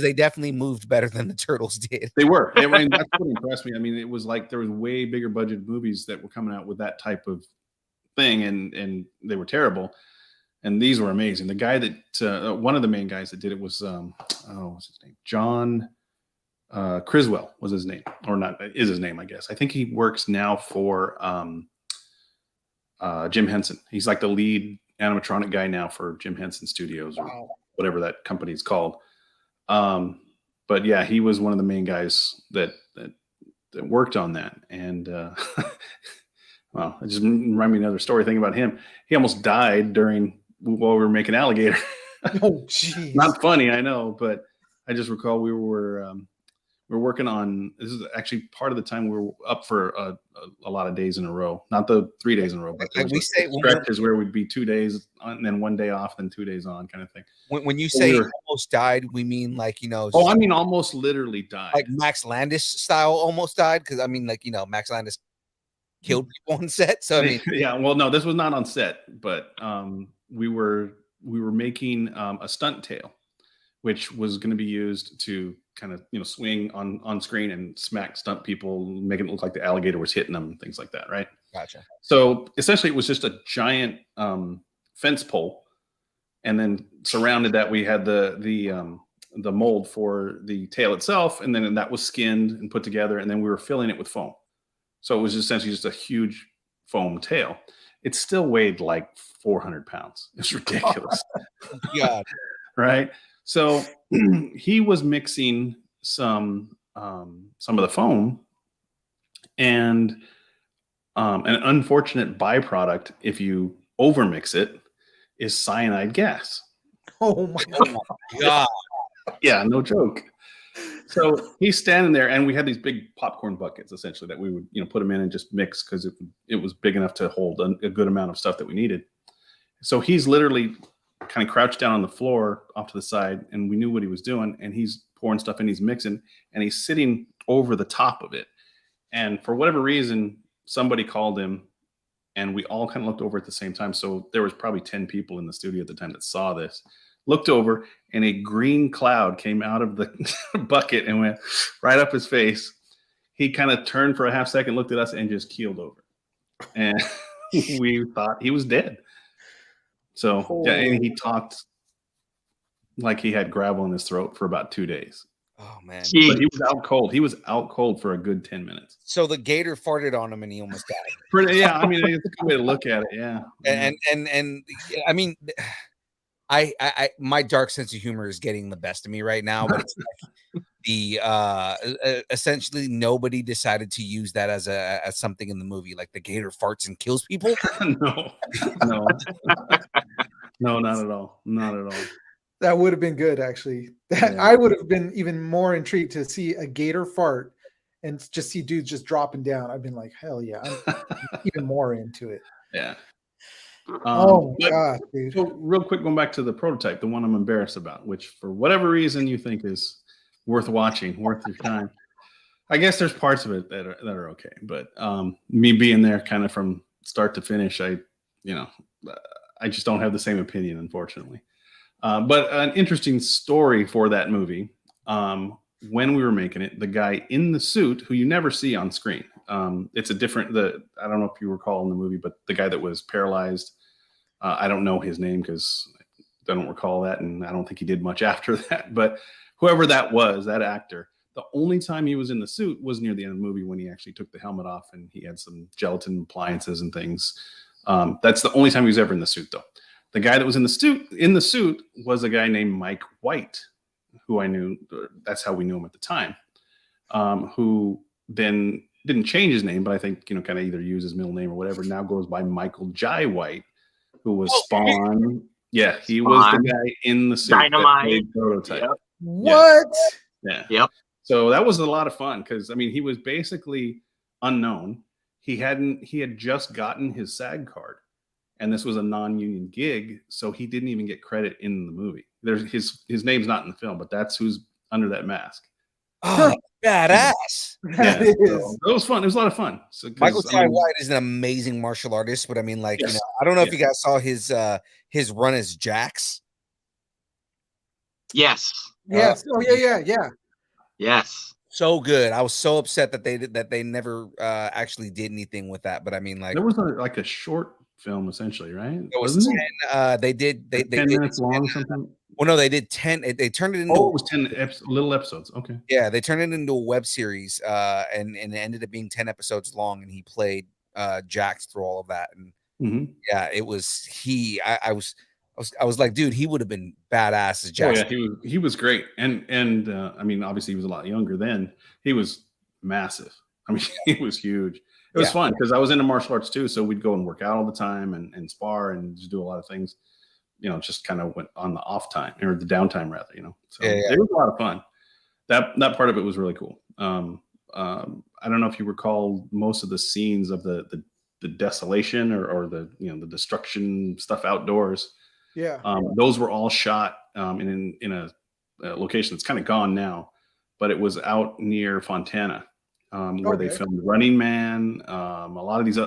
they definitely moved better than the Turtles did. They were. That's what impressed me. I mean, it was like there was way bigger budget movies that were coming out with that type of thing, and they were terrible. And these were amazing. The guy that one of the main guys that did it was what's his name? John Criswell was his name, or not is his name, I guess. I think he works now for Jim Henson. He's like the lead animatronic guy now for Jim Henson Studios or whatever that company's called. But yeah, he was one of the main guys that worked on that. And well, it just reminded me of another story thing about him. He almost died while we were making Alligator. Oh, geez. Not funny, I know, but I just recall we were working on. This is actually part of the time we were up for a lot of days in a row. Not the 3 days in a row, but we say stretches where we'd be 2 days on, and then 1 day off, then 2 days on, kind of thing. When you say almost died, we mean like I mean almost literally died, like Max Landis style, almost died. Because I mean, like Max Landis killed people on set. So I mean, yeah. Well, no, this was not on set, but we were making a stunt tail, which was going to be used to kind of swing on screen and smack stunt people, making it look like the alligator was hitting them and things like that, right? Gotcha. So essentially, it was just a giant fence pole, and then surrounded that we had the mold for the tail itself, and then that was skinned and put together, and then we were filling it with foam. So it was essentially just a huge foam tail. It still weighed like 400 pounds. It's ridiculous. God. Right. So he was mixing some of the foam, and an unfortunate byproduct, if you overmix it, is cyanide gas. Oh my God. Yeah, no joke. So he's standing there, and we had these big popcorn buckets, essentially, that we would put them in and just mix because it was big enough to hold a good amount of stuff that we needed. So he's literally kind of crouched down on the floor off to the side, and we knew what he was doing, and he's pouring stuff in, he's mixing, and he's sitting over the top of it. And for whatever reason, somebody called him, and we all kind of looked over at the same time. So there was probably 10 people in the studio at the time that saw this, looked over, and a green cloud came out of the bucket and went right up his face. He kind of turned for a half second, looked at us, and just keeled over. And we thought he was dead. So yeah, and he talked like he had gravel in his throat for about 2 days. Oh man. But Jeez. he was out cold. He was out cold for a good 10 minutes. So the gator farted on him and he almost died. Yeah, I mean, it's a good way to look at it. Yeah. And I mean, I my dark sense of humor is getting the best of me right now, but it's like essentially nobody decided to use that as something in the movie, like the gator farts and kills people. No, not at all. Not at all. That would have been good, actually. Yeah. I would have been even more intrigued to see a gator fart and just see dudes just dropping down. I've been like, hell yeah, I'm even more into it. Yeah. Oh my but- god, dude. So real quick, going back to the prototype, the one I'm embarrassed about, which for whatever reason you think is worth watching, worth your time. I guess there's parts of it that are okay, but me being there kind of from start to finish, I just don't have the same opinion, unfortunately. But an interesting story for that movie. When we were making it, the guy in the suit who you never see on screen, it's a different. I don't know if you recall in the movie, but the guy that was paralyzed. I don't know his name because I don't recall that, and I don't think he did much after that. But whoever that was, that actor, the only time he was in the suit was near the end of the movie when he actually took the helmet off and he had some gelatin appliances and things. That's the only time he was ever in the suit, though. The guy that was in the suit was a guy named Mike White, who I knew. That's how we knew him at the time. Who then didn't change his name, but I think kind of either use his middle name or whatever. Now goes by Michael Jai White, who was Spawn. Yeah, he was the guy in the suit. Dynamite. Prototype. Yep. What? Yeah. Yep. So that was a lot of fun because I mean he was basically unknown. He had just gotten his SAG card, and this was a non-union gig, so he didn't even get credit in the movie. There's his name's not in the film, but that's who's under that mask. Oh, badass. That Yeah, is. so it was fun. It was a lot of fun. So, Michael Jai White is an amazing martial artist, but I mean, like, Yes. I don't know if you guys saw his run as Jax. Yes. Yes. Oh yeah. Yes. So good. I was so upset that they never actually did anything with that. But I mean, like, there was like a short film essentially, right? it was Wasn't 10. They did 10 did minutes long or something? Well, no, they did 10. They turned it into Oh, it was 10 little episodes. Okay. yeah, they turned it into a web series, and it ended up being 10 episodes long, and he played Jax through all of that. And Mhm. yeah, it was I was like, dude, he would have been badass as Jax. Oh yeah, he was great, and I mean, obviously he was a lot younger then. He was massive. I mean, he was huge. It was fun because I was into martial arts too, so we'd go and work out all the time and spar and just do a lot of things. Just kind of went on the off time or the downtime rather. So it was a lot of fun. That part of it was really cool. I don't know if you recall most of the scenes of the desolation or the the destruction stuff outdoors. Yeah. Those were all shot in a location that's kind of gone now, but it was out near Fontana, where they filmed Running Man. A lot of these,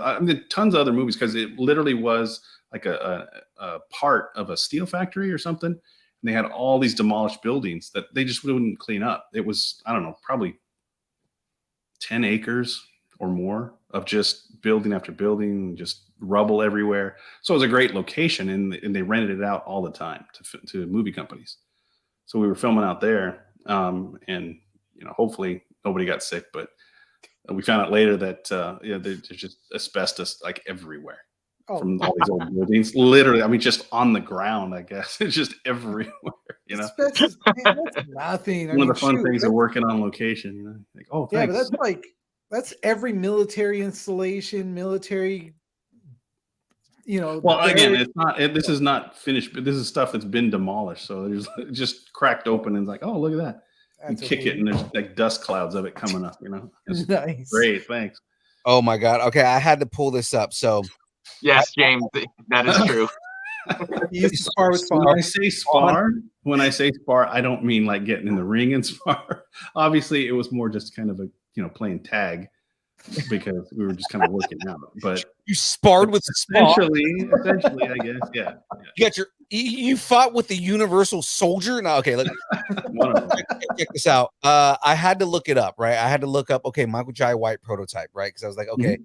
tons of other movies, because it literally was like a part of a steel factory or something. And they had all these demolished buildings that they just wouldn't clean up. It was, I don't know, probably 10 acres or more of just building after building, just rubble everywhere. So it was a great location, and they rented it out all the time to movie companies. So we were filming out there, and hopefully nobody got sick, but we found out later that there's just asbestos like everywhere from all these old buildings. Literally, I mean, just on the ground. I guess it's just everywhere. Asbestos, man, that's nothing. One of the fun things of working on location. Like, oh, thanks. Yeah, but that's every military installation, military. Well, again, it's not. This is not finished, but this is stuff that's been demolished. So there's just cracked open, and it's like, oh, look at that. And kick it, and there's like dust clouds of it coming up. It's nice. Great, thanks. Oh my god. Okay, I had to pull this up. So yes, James, that is true. You used to spar with When I say spar, I don't mean like getting in the ring and spar. Obviously, it was more just kind of a playing tag, because we were just kind of working out. But you sparred with essentially, I guess, yeah. You got you fought with the Universal Soldier. No, okay, check this out. I had to look it up, right? I had to look up, okay, Michael Jai White prototype, right? Because I was like, okay,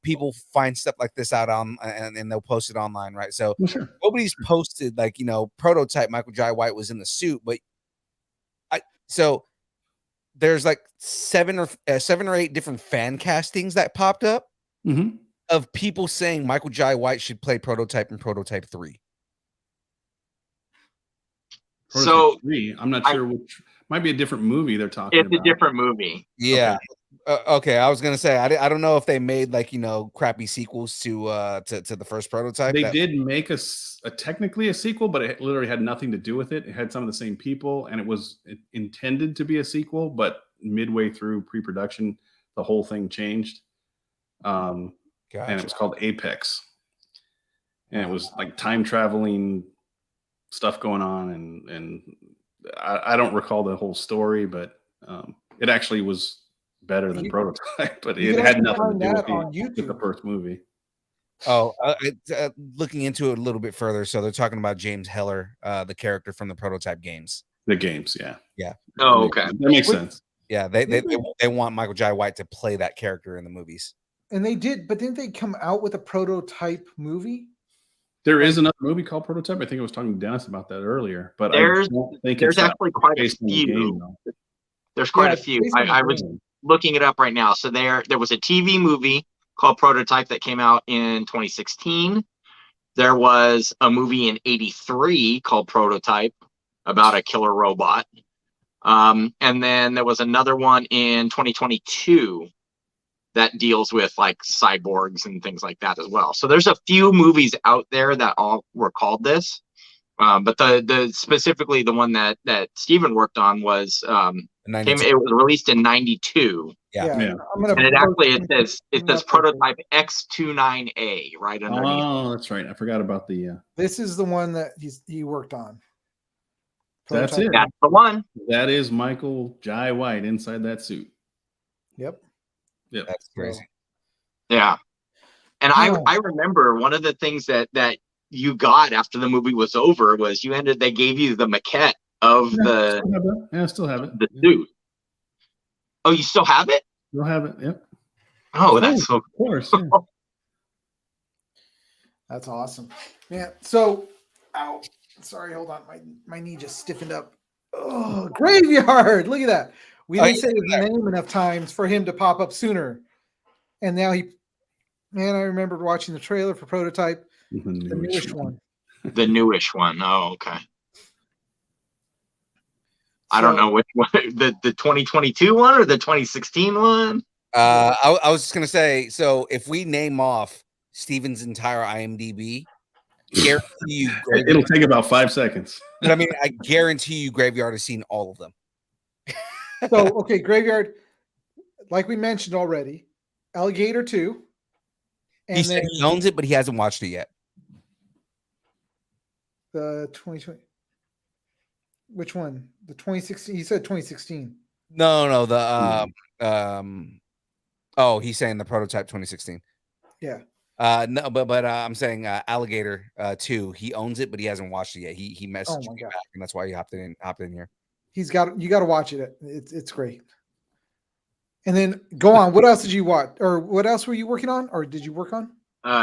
people find stuff like this out on and they'll post it online, right? So nobody's posted like, prototype Michael Jai White was in the suit, but so there's like 7 or 8 different fan castings that popped up Mhm. of people saying Michael Jai White should play Prototype in Prototype 3. Prototype So 3. I'm not sure which. Might be a different movie they're talking it's a about. different movie. Yeah. Okay. I was gonna say I don't know if they made like crappy sequels to the first Prototype. They did make technically a sequel, but it literally had nothing to do with it. It had some of the same people, and it was intended to be a sequel, but midway through pre-production, the whole thing changed. And it was called Apex, and it was like time traveling stuff going on, and I don't recall the whole story, but it actually was better than Prototype, but it had nothing to do with the first movie. Oh, looking into it a little bit further, so they're talking about James Heller, the character from the Prototype games. The games, yeah. Yeah. Oh, okay. That makes sense. Yeah, they want Michael Jai White to play that character in the movies. And they did, but didn't they come out with a Prototype movie? There is another movie called Prototype. I think I was talking to Dennis about that earlier, but There's I don't think there's it's actually quite a based on the few. game, though. There's quite a few. I was looking it up right now. So there was a TV movie called Prototype that came out in 2016. There was a movie in '83 called Prototype about a killer robot. And then there was another one in 2022 that deals with like cyborgs and things like that as well. So there's a few movies out there that all were called this. But the specifically the one that Steven worked on was it was released in '92. Yeah. And it says Prototype X29A right underneath. Oh, that's right. I forgot about the. This is the one that he worked on. That's it. That's the one. That is Michael Jai White inside that suit. Yep. Yep. That's crazy. Yeah. And I remember one of the things that you got after the movie was over was they gave you the maquette of I still have it. The suit. Oh, you still have it? Still have it. Yep. Oh, that's so of course. Yeah. That's awesome. Yeah. So, ow. Sorry, hold on. My knee just stiffened up. Oh, Graveyard. Look at that. We didn't say his name enough times for him to pop up sooner. And now I remember watching the trailer for Prototype. The newish one. The newish one. Oh, okay. I don't know which one. The 2022 one or the 2016 one? I was just gonna say, so if we name off Steven's entire IMDb, guarantee you it'll take about 5 seconds. But I mean, I guarantee you Graveyard has seen all of them. So, okay, Graveyard, like we mentioned already, Alligator 2. And he said he owns it, but he hasn't watched it yet. The 2020. Which one? The 2016. He said 2016. No, oh, he's saying the Prototype 2016. Yeah. No, but I'm saying Alligator 2. He owns it, but he hasn't watched it yet. He messaged me back, and that's why he hopped in here. You got to watch it. It's great. And then go on. What else did you watch, or what else were you working on, or did you work on?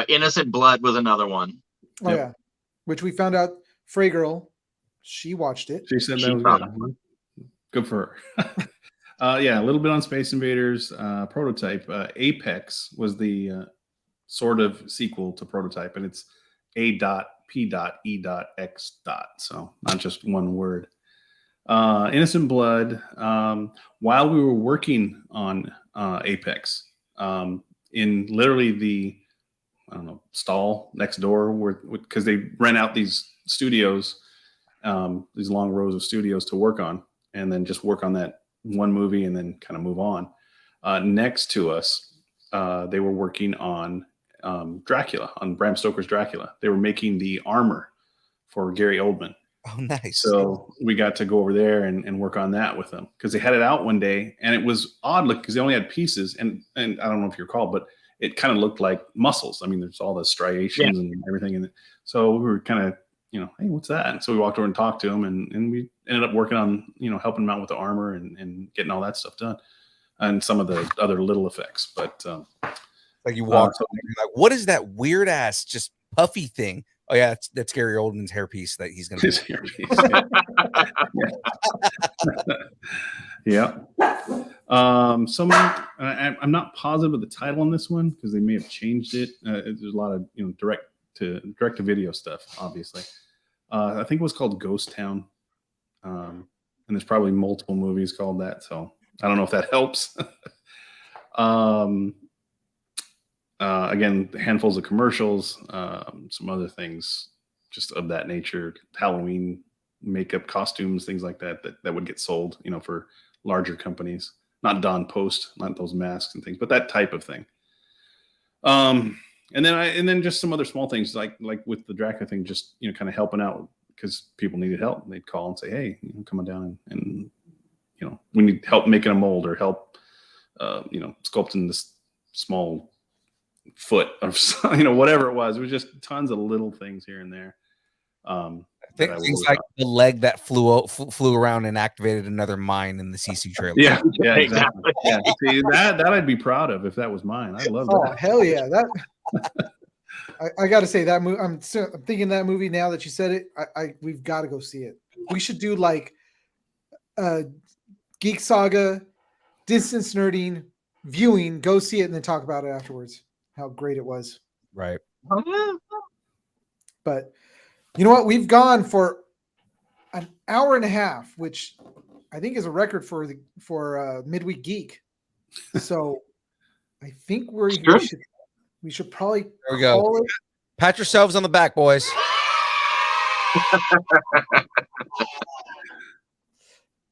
Innocent Blood was another one. Oh yeah, which we found out Frey Girl, she watched it. She said that was good for her. Yeah, a little bit on Space Invaders. Prototype. Apex was the sort of sequel to Prototype, and it's A.P.E.X. So not just one word. Innocent Blood. While we were working on Apex, in literally the stall next door, because they rent out these studios, these long rows of studios to work on, and then just work on that one movie and then kind of move on. Next to us, they were working on Dracula, on Bram Stoker's Dracula. They were making the armor for Gary Oldman. Oh, nice. So we got to go over there and work on that with them, because they had it out one day, and it was odd look because they only had pieces, and I don't know if you recall, but it kind of looked like muscles. I mean, there's all the striations and everything in it. So we were kind of, hey, what's that? And so we walked over and talked to him, and we ended up working on, helping him out with the armor and getting all that stuff done, and some of the other little effects. But like you walk, like, what is that weird ass just puffy thing? Oh yeah, that's Gary Oldman's hairpiece that he's gonna. His hairpiece. Yeah. I'm not positive of the title on this one because they may have changed it. There's a lot of direct to video stuff, obviously. I think it was called Ghost Town, and there's probably multiple movies called that. So I don't know if that helps. Again, handfuls of commercials, some other things just of that nature, Halloween makeup, costumes, things like that would get sold, for larger companies, not Don Post, not those masks and things, but that type of thing. And then just some other small things like with the Dracula thing, just kind of helping out because people needed help. They'd call and say, "Hey, come on down and we need help making a mold or help, sculpting this small foot or whatever it was." It was just tons of little things here and there. Things like the leg that flew around and activated another mine in the CC trailer. Yeah, exactly. Yeah, see, that I'd be proud of if that was mine. I love that. Oh hell yeah! That I got to say that movie. I'm thinking that movie now that you said it. We've got to go see it. We should do like Geek Saga, distance nerding, viewing. Go see it and then talk about it afterwards. How great it was. Right. But you know what? We've gone for an hour and a half, which I think is a record for Midweek Geek. So I think we should probably there we go. Pat yourselves on the back, boys.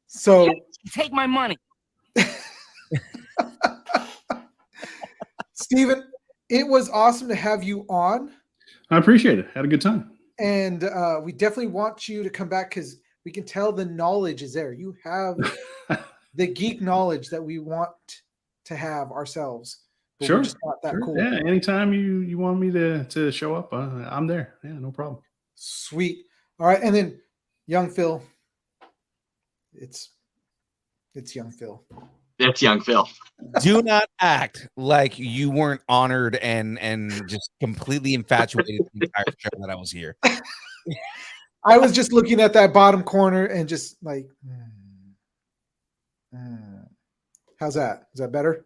So take my money. Steven, it was awesome to have you on. I appreciate it. Had a good time. And we definitely want you to come back because we can tell the knowledge is there. You have the geek knowledge that we want to have ourselves. Sure. We're just not that cool. Yeah. Anytime you want me to show up, I'm there. Yeah, no problem. Sweet. All right. And then young Phil. It's young Phil. It's young Phil. Do not act like you weren't honored and just completely infatuated with the entire show that I was here. I was just looking at that bottom corner and just like, how's that? Is that better?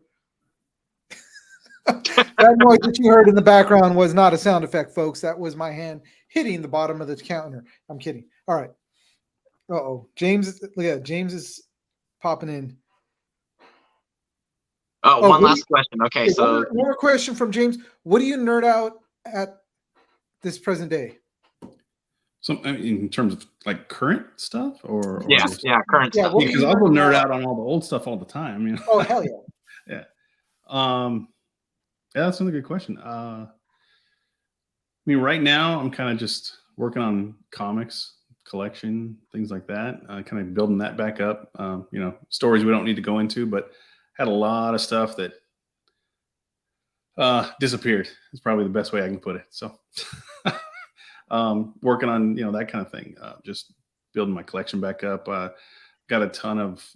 That noise that you heard in the background was not a sound effect, folks. That was my hand hitting the bottom of the counter. I'm kidding. All right. James is popping in. One last question. Okay, so one more question from James. What do you nerd out at this present day? So in terms of like current stuff or current stuff. Because I'll go nerd out on all the old stuff all the time. Oh hell yeah. Yeah. Yeah, that's another good question. I mean, right now I'm kind of just working on comics collection, things like that. Kind of building that back up. Stories we don't need to go into, but had a lot of stuff that disappeared. It's probably the best way I can put it. So working on that kind of thing. Just building my collection back up. Got a ton of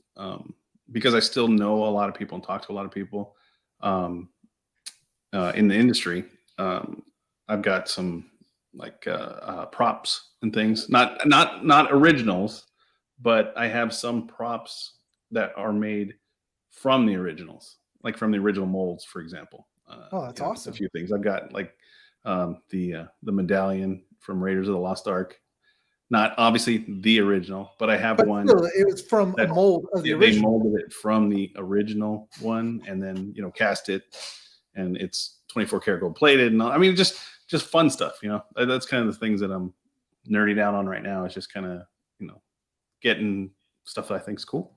because I still know a lot of people and talk to a lot of people in the industry. I've got some like props and things, not originals, but I have some props that are made from the originals, like from the original molds, for example. That's awesome. A few things I've got, like the medallion from Raiders of the Lost Ark, not obviously the original, but I have one. Still, it was from a mold of the original. They molded it from the original one, and then cast it, and it's 24 karat gold plated, and I mean just fun stuff. That's kind of the things that I'm nerding out on right now. It's just kind of getting stuff that I think is cool.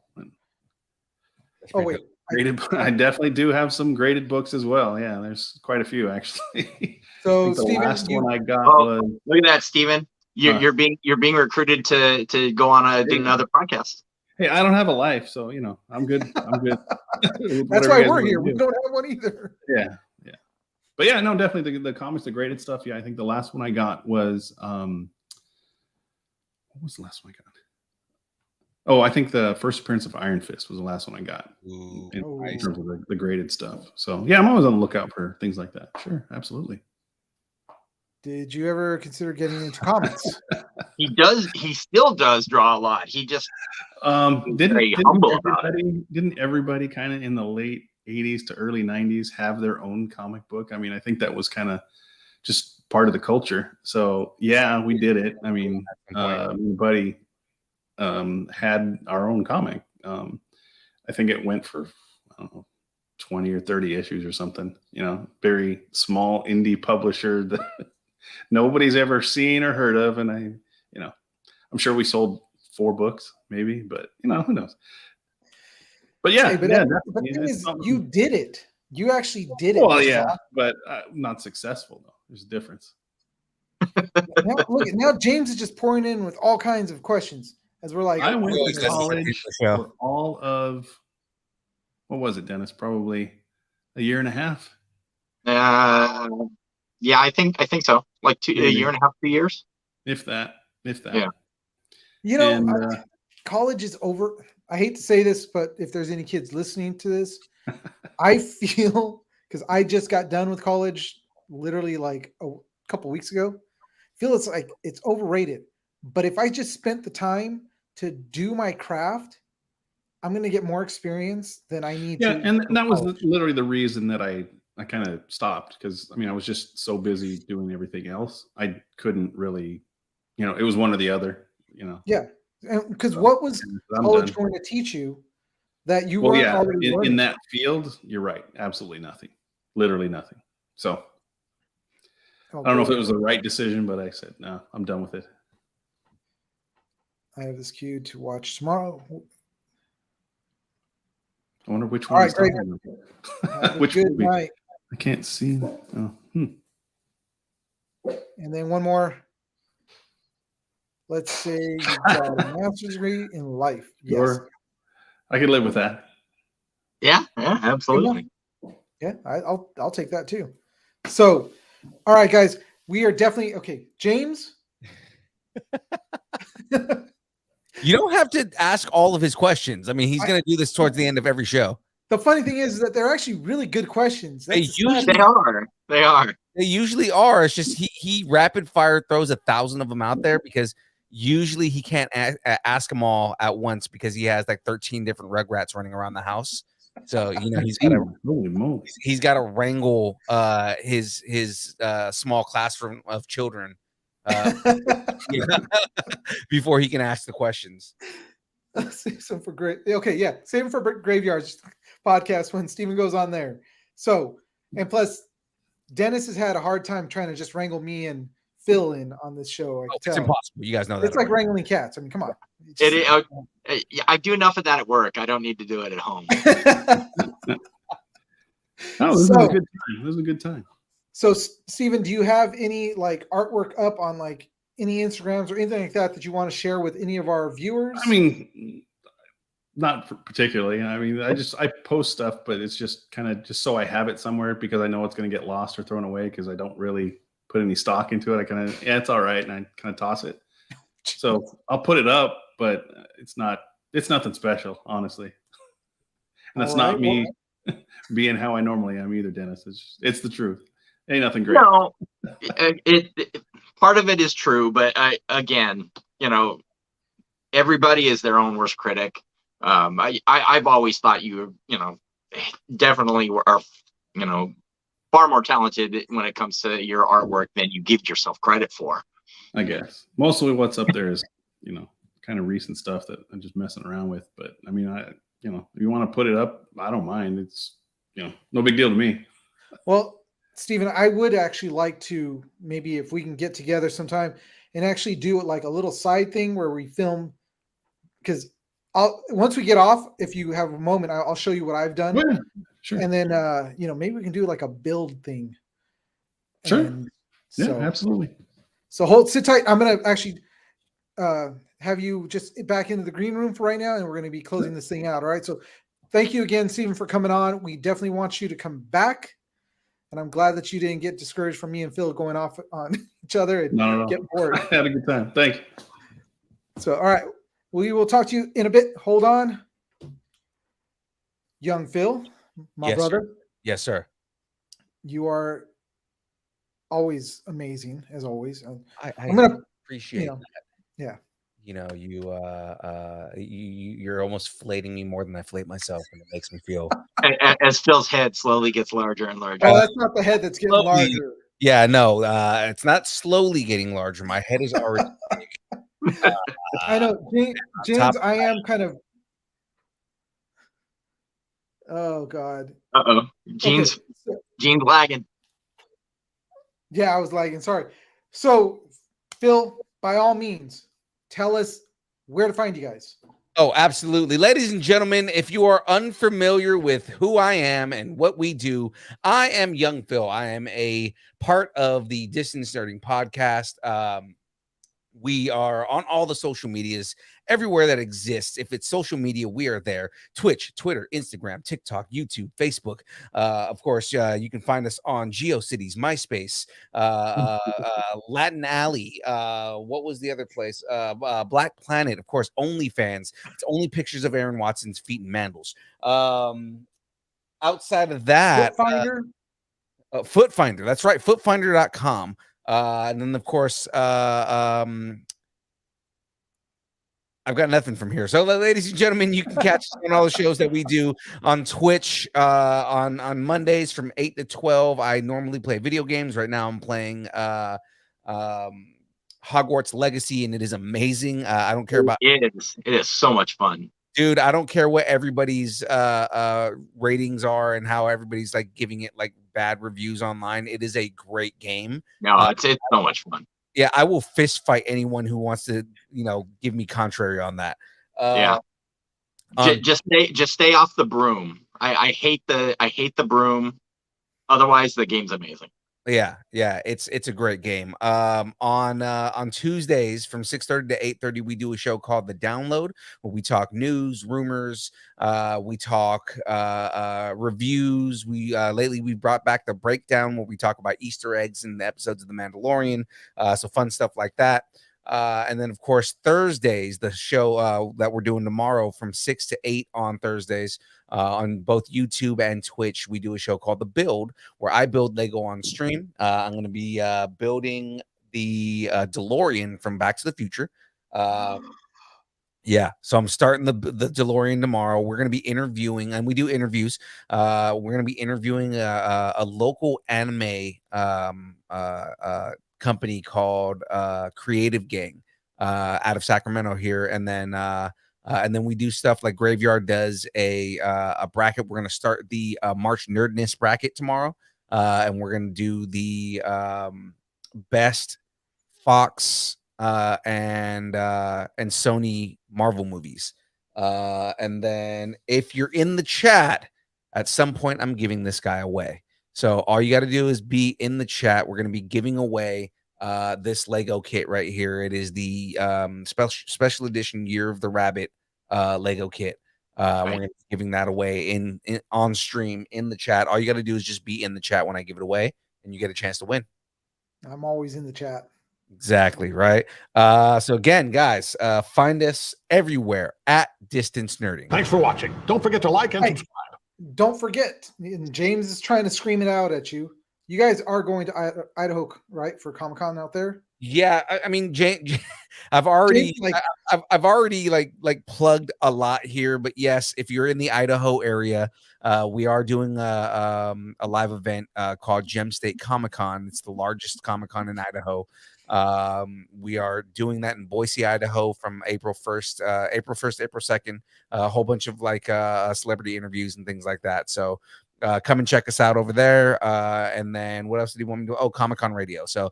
Oh wait, I definitely do have some graded books as well. Yeah, there's quite a few actually. So the Steven, last one I got was. Look at that, Steven. You're being recruited to go on another podcast. Hey, I don't have a life, so I'm good. I'm good. That's why we're here. We don't have one either. Yeah. But yeah, no, definitely the comics, the graded stuff. Yeah, I think the last one I got was what was the last one I got? Oh, I think the first appearance of Iron Fist was the last one I got in terms of the graded stuff. So yeah, I'm always on the lookout for things like that. Sure, absolutely. Did you ever consider getting into comics? He still does draw a lot. He just very humble about it. Didn't everybody kind of in the late 80s to early 90s have their own comic book? I mean, I think that was kind of just part of the culture. So yeah, we did it. I mean, my buddy had our own comic. I think it went for, I don't know, 20 or 30 issues or something, you know, very small indie publisher that nobody's ever seen or heard of. And I'm sure we sold 4 books maybe, but you know, who knows? But yeah, but the thing is, you did it. You actually did it. Well, yeah, but not successful though. There's a difference. Now James is just pouring in with all kinds of questions as we're like, I went to college for all of, what was it, Dennis? Probably a year and a half. Yeah, I think so. Like a year and a half, 2 years. If that. Yeah. You know, college is over. I hate to say this, but if there's any kids listening to this, I feel, because I just got done with college literally like a couple weeks ago, feel it's like it's overrated. But if I just spent the time to do my craft, I'm going to get more experience than I need to. Yeah, and that was literally the reason that I kind of stopped, because I mean, I was just so busy doing everything else. I couldn't really, you know, it was one or the other, you know. Yeah, because what was college going to teach you that you weren't already learning? In that field? You're right, absolutely nothing, literally nothing. So I don't know if it was the right decision, but I said no, I'm done with it. I have this queued to watch tomorrow. I wonder which one. All right, great. Which good movie? night. I can't see. Oh, And then one more. Let's say you got a master's degree in life. Yes. Sure. I could live with that. Yeah, absolutely. Yeah, I'll take that too. So, all right, guys, we are definitely okay. James. You don't have to ask all of his questions. I mean, he's going to do this towards the end of every show. The funny thing is that they're actually really good questions. They are. They usually are. It's just he rapid fire throws 1,000 of them out there because usually he can't ask them all at once because he has like 13 different Rugrats running around the house. So you know he's got to wrangle his small classroom of children before he can ask the questions. Save some for great. Okay, yeah, save them for Graveyards podcast when Steven goes on there. So, and plus, Dennis has had a hard time trying to just wrangle me and Phil in on this show. It's impossible. You guys know that. It's like wrangling cats. I mean, come on. I do enough of that at work. I don't need to do it at home. This was a good time. This was a good time. So, Steven, do you have any like artwork up on like any Instagrams or anything like that you want to share with any of our viewers? I mean, not particularly. I mean, I post stuff, but it's just kind of just so I have it somewhere because I know it's going to get lost or thrown away because I don't really put any stock into it. I kind of, it's all right, and I kind of toss it. So I'll put it up, but it's nothing special, honestly. And that's not me being how I normally am either, Dennis. It's the truth. Ain't nothing great. No, part of it is true, but again, you know, everybody is their own worst critic. I've always thought you know, definitely are, you know, far more talented when it comes to your artwork than you give yourself credit for. I guess mostly what's up there is, you know, kind of recent stuff that I'm just messing around with. But I mean, you know, if you want to put it up, I don't mind. It's, you know, no big deal to me. Well, Steven, I would actually like to maybe if we can get together sometime and actually do it like a little side thing where we film, because once we get off, if you have a moment, I'll show you what I've done. Yeah, sure. And then you know, maybe we can do like a build thing. Sure. Yeah, absolutely. So sit tight. I'm gonna actually have you just back into the green room for right now, and we're gonna be closing this thing out. All right. So thank you again, Steven, for coming on. We definitely want you to come back. And I'm glad that you didn't get discouraged from me and Phil going off on each other and get bored. I had a good time. Thank you. So, all right. We will talk to you in a bit. Hold on. Young Phil, my brother. Yes, sir. You are always amazing as always. I I'm gonna, appreciate you know, that. yeah. You know, you're almost flating me more than I flate myself, and it makes me feel. As Phil's head slowly gets larger and larger. Oh, that's not the head that's getting Slowly. larger. Yeah, no, it's not slowly getting larger. My head is already I know, James. I am kind of. Oh God. Uh-oh. Okay. Gene's lagging. Yeah, I was lagging. Sorry. So, Phil, by all means, tell us where to find you guys. Oh, absolutely. Ladies and gentlemen, if you are unfamiliar with who I am and what we do, I am Young Phil. I am a part of the Distance Nerding podcast. We are on all the social medias, everywhere that exists. If it's social media, we are there. Twitch, Twitter, Instagram, TikTok, YouTube, Facebook. Of course, you can find us on GeoCities, MySpace, Latin Alley. What was the other place? Black Planet, of course, OnlyFans. It's only pictures of Aaron Watson's feet and mandals. Outside of that, Foot Finder. That's right, footfinder.com. And then, of course, I've got nothing from here. So, ladies and gentlemen, you can catch us on all the shows that we do on Twitch on Mondays from 8 to 12. I normally play video games. Right now, I'm playing Hogwarts Legacy, and it is amazing. I don't care about it. It is so much fun. Dude, I don't care what everybody's ratings are and how everybody's like giving it like bad reviews online. It is a great game. No, it's so much fun. Yeah, I will fist fight anyone who wants to, give me contrary on that. Yeah. Just stay off the broom. I hate the broom. Otherwise, the game's amazing. Yeah, it's a great game. On Tuesdays from 6:30 to 8:30, we do a show called The Download, where we talk news, rumors, we talk reviews. We lately we brought back the breakdown, where we talk about Easter eggs in the episodes of The Mandalorian, so fun stuff like that. And then, of course, Thursdays, the show that we're doing tomorrow from 6 to 8 on Thursdays on both YouTube and Twitch, we do a show called The Build, where I build Lego on stream. I'm going to be building the DeLorean from Back to the Future. Yeah, so I'm starting the DeLorean tomorrow. We're going to be interviewing, and we do interviews. We're going to be interviewing a local anime company called Creative Gang out of Sacramento here, and then we do stuff like Graveyard does a bracket. We're going to start the March Nerdness bracket tomorrow, and we're going to do the best Fox and Sony Marvel movies. And then if you're in the chat, at some point I'm giving this guy away. So all you got to do is be in the chat. We're going to be giving away this Lego kit right here. It is the special edition Year of the Rabbit Lego kit. We're going to be giving that away in on stream in the chat. All you got to do is just be in the chat when I give it away, and you get a chance to win. I'm always in the chat. Exactly, right? So again, guys, find us everywhere at Distance Nerding. Thanks for watching. Don't forget to like and subscribe. Don't forget, and James is trying to scream it out at you. You guys are going to Idaho, right, for Comic-Con out there? Yeah, I mean, I've already like plugged a lot here, but yes, if you're in the Idaho area, we are doing a live event called Gem State Comic-Con. It's the largest Comic-Con in Idaho. We are doing that in Boise, Idaho from April 1st, April 2nd, a whole bunch of like celebrity interviews and things like that. So come and check us out over there. And then what else did you want me to do? Oh, Comic-Con Radio. So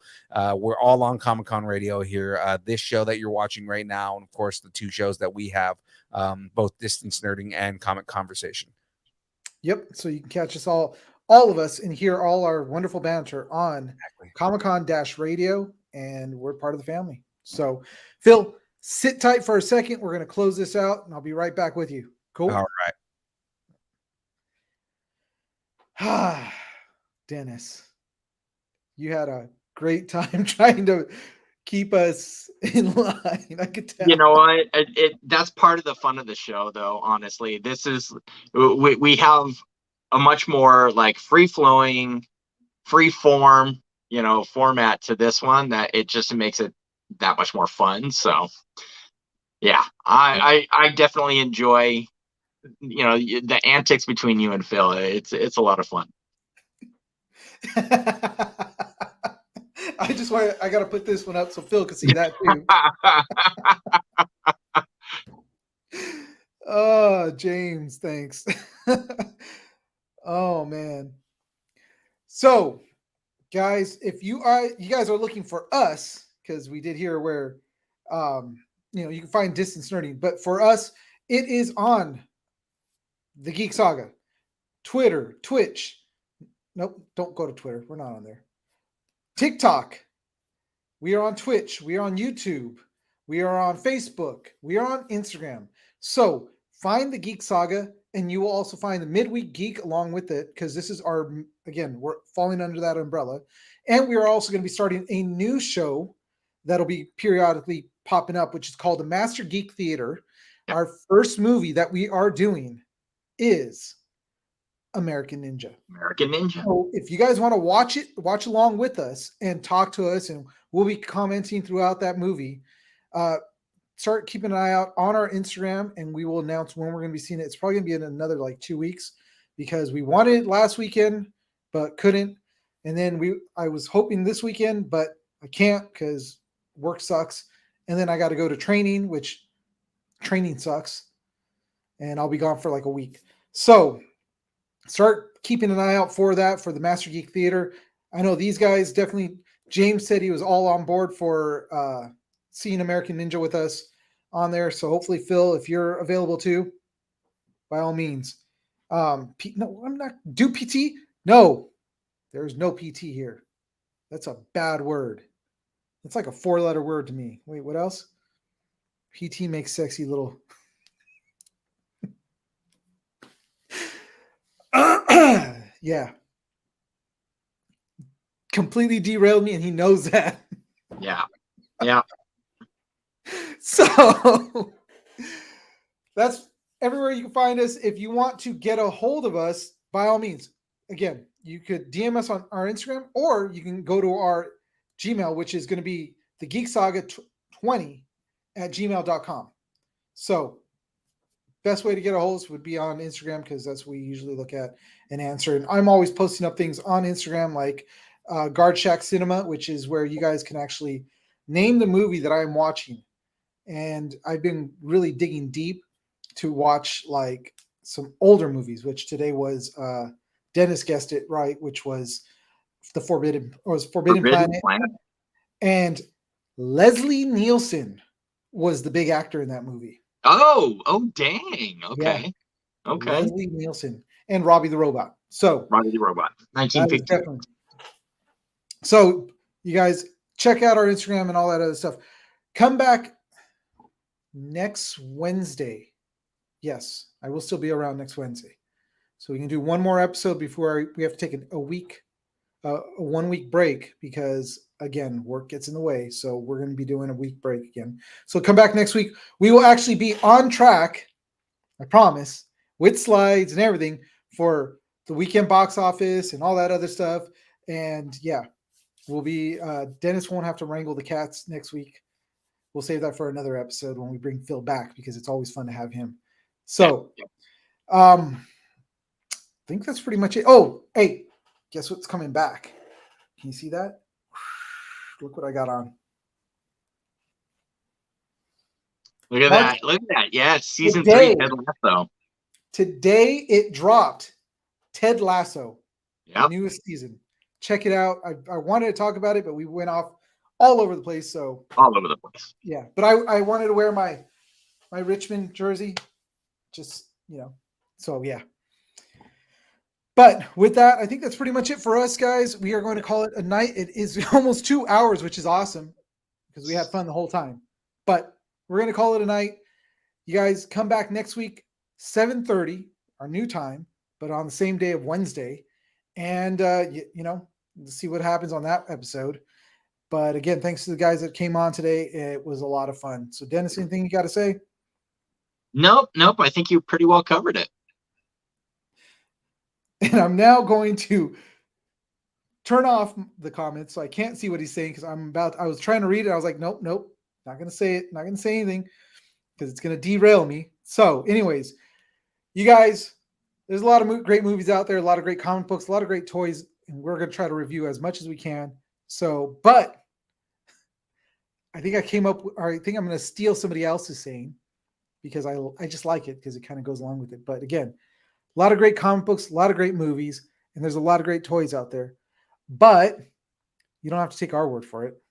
we're all on Comic-Con Radio here. This show that you're watching right now, and of course the two shows that we have, both Distance Nerding and Comic Conversation. Yep. So you can catch us all of us, and hear all our wonderful banter on Comic-Con-Radio, and we're part of the family. So Phil, sit tight for a second. We're going to close this out, and I'll be right back with you. Cool. All right. Dennis, you had a great time trying to keep us in line. I could tell. You know what? That's part of the fun of the show, though. Honestly, we have a much more like free flowing, free form format to this one that it just makes it that much more fun. So yeah, I definitely enjoy the antics between you and Phil. It's a lot of fun. I got to put this one up so Phil can see that too. Oh, James, thanks. Oh man. So, guys, if you guys are looking for us, because we did hear where you can find Distance Nerding, but for us, it is on the Geek Saga, Twitter, Twitch. Nope, don't go to Twitter. We're not on there. TikTok. We are on Twitch. We are on YouTube. We are on Facebook. We are on Instagram. So find the Geek Saga, and you will also find the Midweek Geek along with it, because this is we're falling under that umbrella. And we are also going to be starting a new show that'll be periodically popping up, which is called the Master Geek Theater. Yep. Our first movie that we are doing is American Ninja. American Ninja. So if you guys want to watch along with us and talk to us, and we'll be commenting throughout that movie. Start keeping an eye out on our Instagram, and we will announce when we're going to be seeing it. It's probably going to be in another like 2 weeks, because we wanted it last weekend but couldn't, and then I was hoping this weekend, but I can't because work sucks, and then I got to go to training, which training sucks, and I'll be gone for like a week. So start keeping an eye out for that, for the Master Geek Theater. I know these guys definitely. James said he was all on board for seeing American Ninja with us on there. So hopefully, Phil, if you're available too, by all means. No, I'm not. Do PT? No, there's no PT here. That's a bad word. It's like a 4-letter word to me. Wait, what else? PT makes sexy little. Yeah. Completely derailed me, and he knows that. Yeah. Yeah. So that's everywhere you can find us. If you want to get a hold of us, by all means, again, you could DM us on our Instagram, or you can go to our Gmail, which is going to be the Geek Saga 20 at gmail.com. So best way to get a hold of us would be on Instagram, because that's what we usually look at and answer. And I'm always posting up things on Instagram, like Guard Shack Cinema, which is where you guys can actually name the movie that I'm watching. And I've been really digging deep to watch like some older movies, which today was Dennis guessed it right, which was Forbidden Planet. And Leslie Nielsen was the big actor in that movie. Oh, dang. Okay. Yeah. Okay. Leslie Nielsen and Robbie the Robot. So Robbie the Robot, 1950. So you guys check out our Instagram and all that other stuff. Come back next Wednesday. Yes, I will still be around next Wednesday. So we can do one more episode before we have to take a 1 week break, because again, work gets in the way. So we're going to be doing a week break again. So come back next week. We will actually be on track, I promise, with slides and everything for the weekend box office and all that other stuff. And yeah, we'll be, Dennis won't have to wrangle the cats next week. We'll save that for another episode when we bring Phil back, because it's always fun to have him. So, I think that's pretty much it. Oh, hey, guess what's coming back? Can you see that? Look what I got on. Look at that. Look at that. Yeah, season 3, Ted Lasso. Today it dropped. Ted Lasso. Yeah. The newest season. Check it out. I wanted to talk about it, but we went off all over the place. So all over the place. Yeah. But I wanted to wear my Richmond jersey. Just, so yeah. But with that, I think that's pretty much it for us, guys. We are going to call it a night. It is almost 2 hours, which is awesome, because we had fun the whole time. But we're going to call it a night. You guys come back next week, 7:30, our new time, but on the same day of Wednesday. And, see what happens on that episode. But again, thanks to the guys that came on today. It was a lot of fun. So Dennis, anything you got to say? Nope. I think you pretty well covered it. And I'm now going to turn off the comments so I can't see what he's saying because I was trying to read it. I was like, nope, not gonna say it, not gonna say anything because it's gonna derail me. So, anyways, you guys, there's a lot of great movies out there, a lot of great comic books, a lot of great toys, and we're gonna try to review as much as we can. So, but I think I think I'm gonna steal somebody else's saying because I just like it because it kind of goes along with it. But again, a lot of great comic books, a lot of great movies, and there's a lot of great toys out there. But you don't have to take our word for it.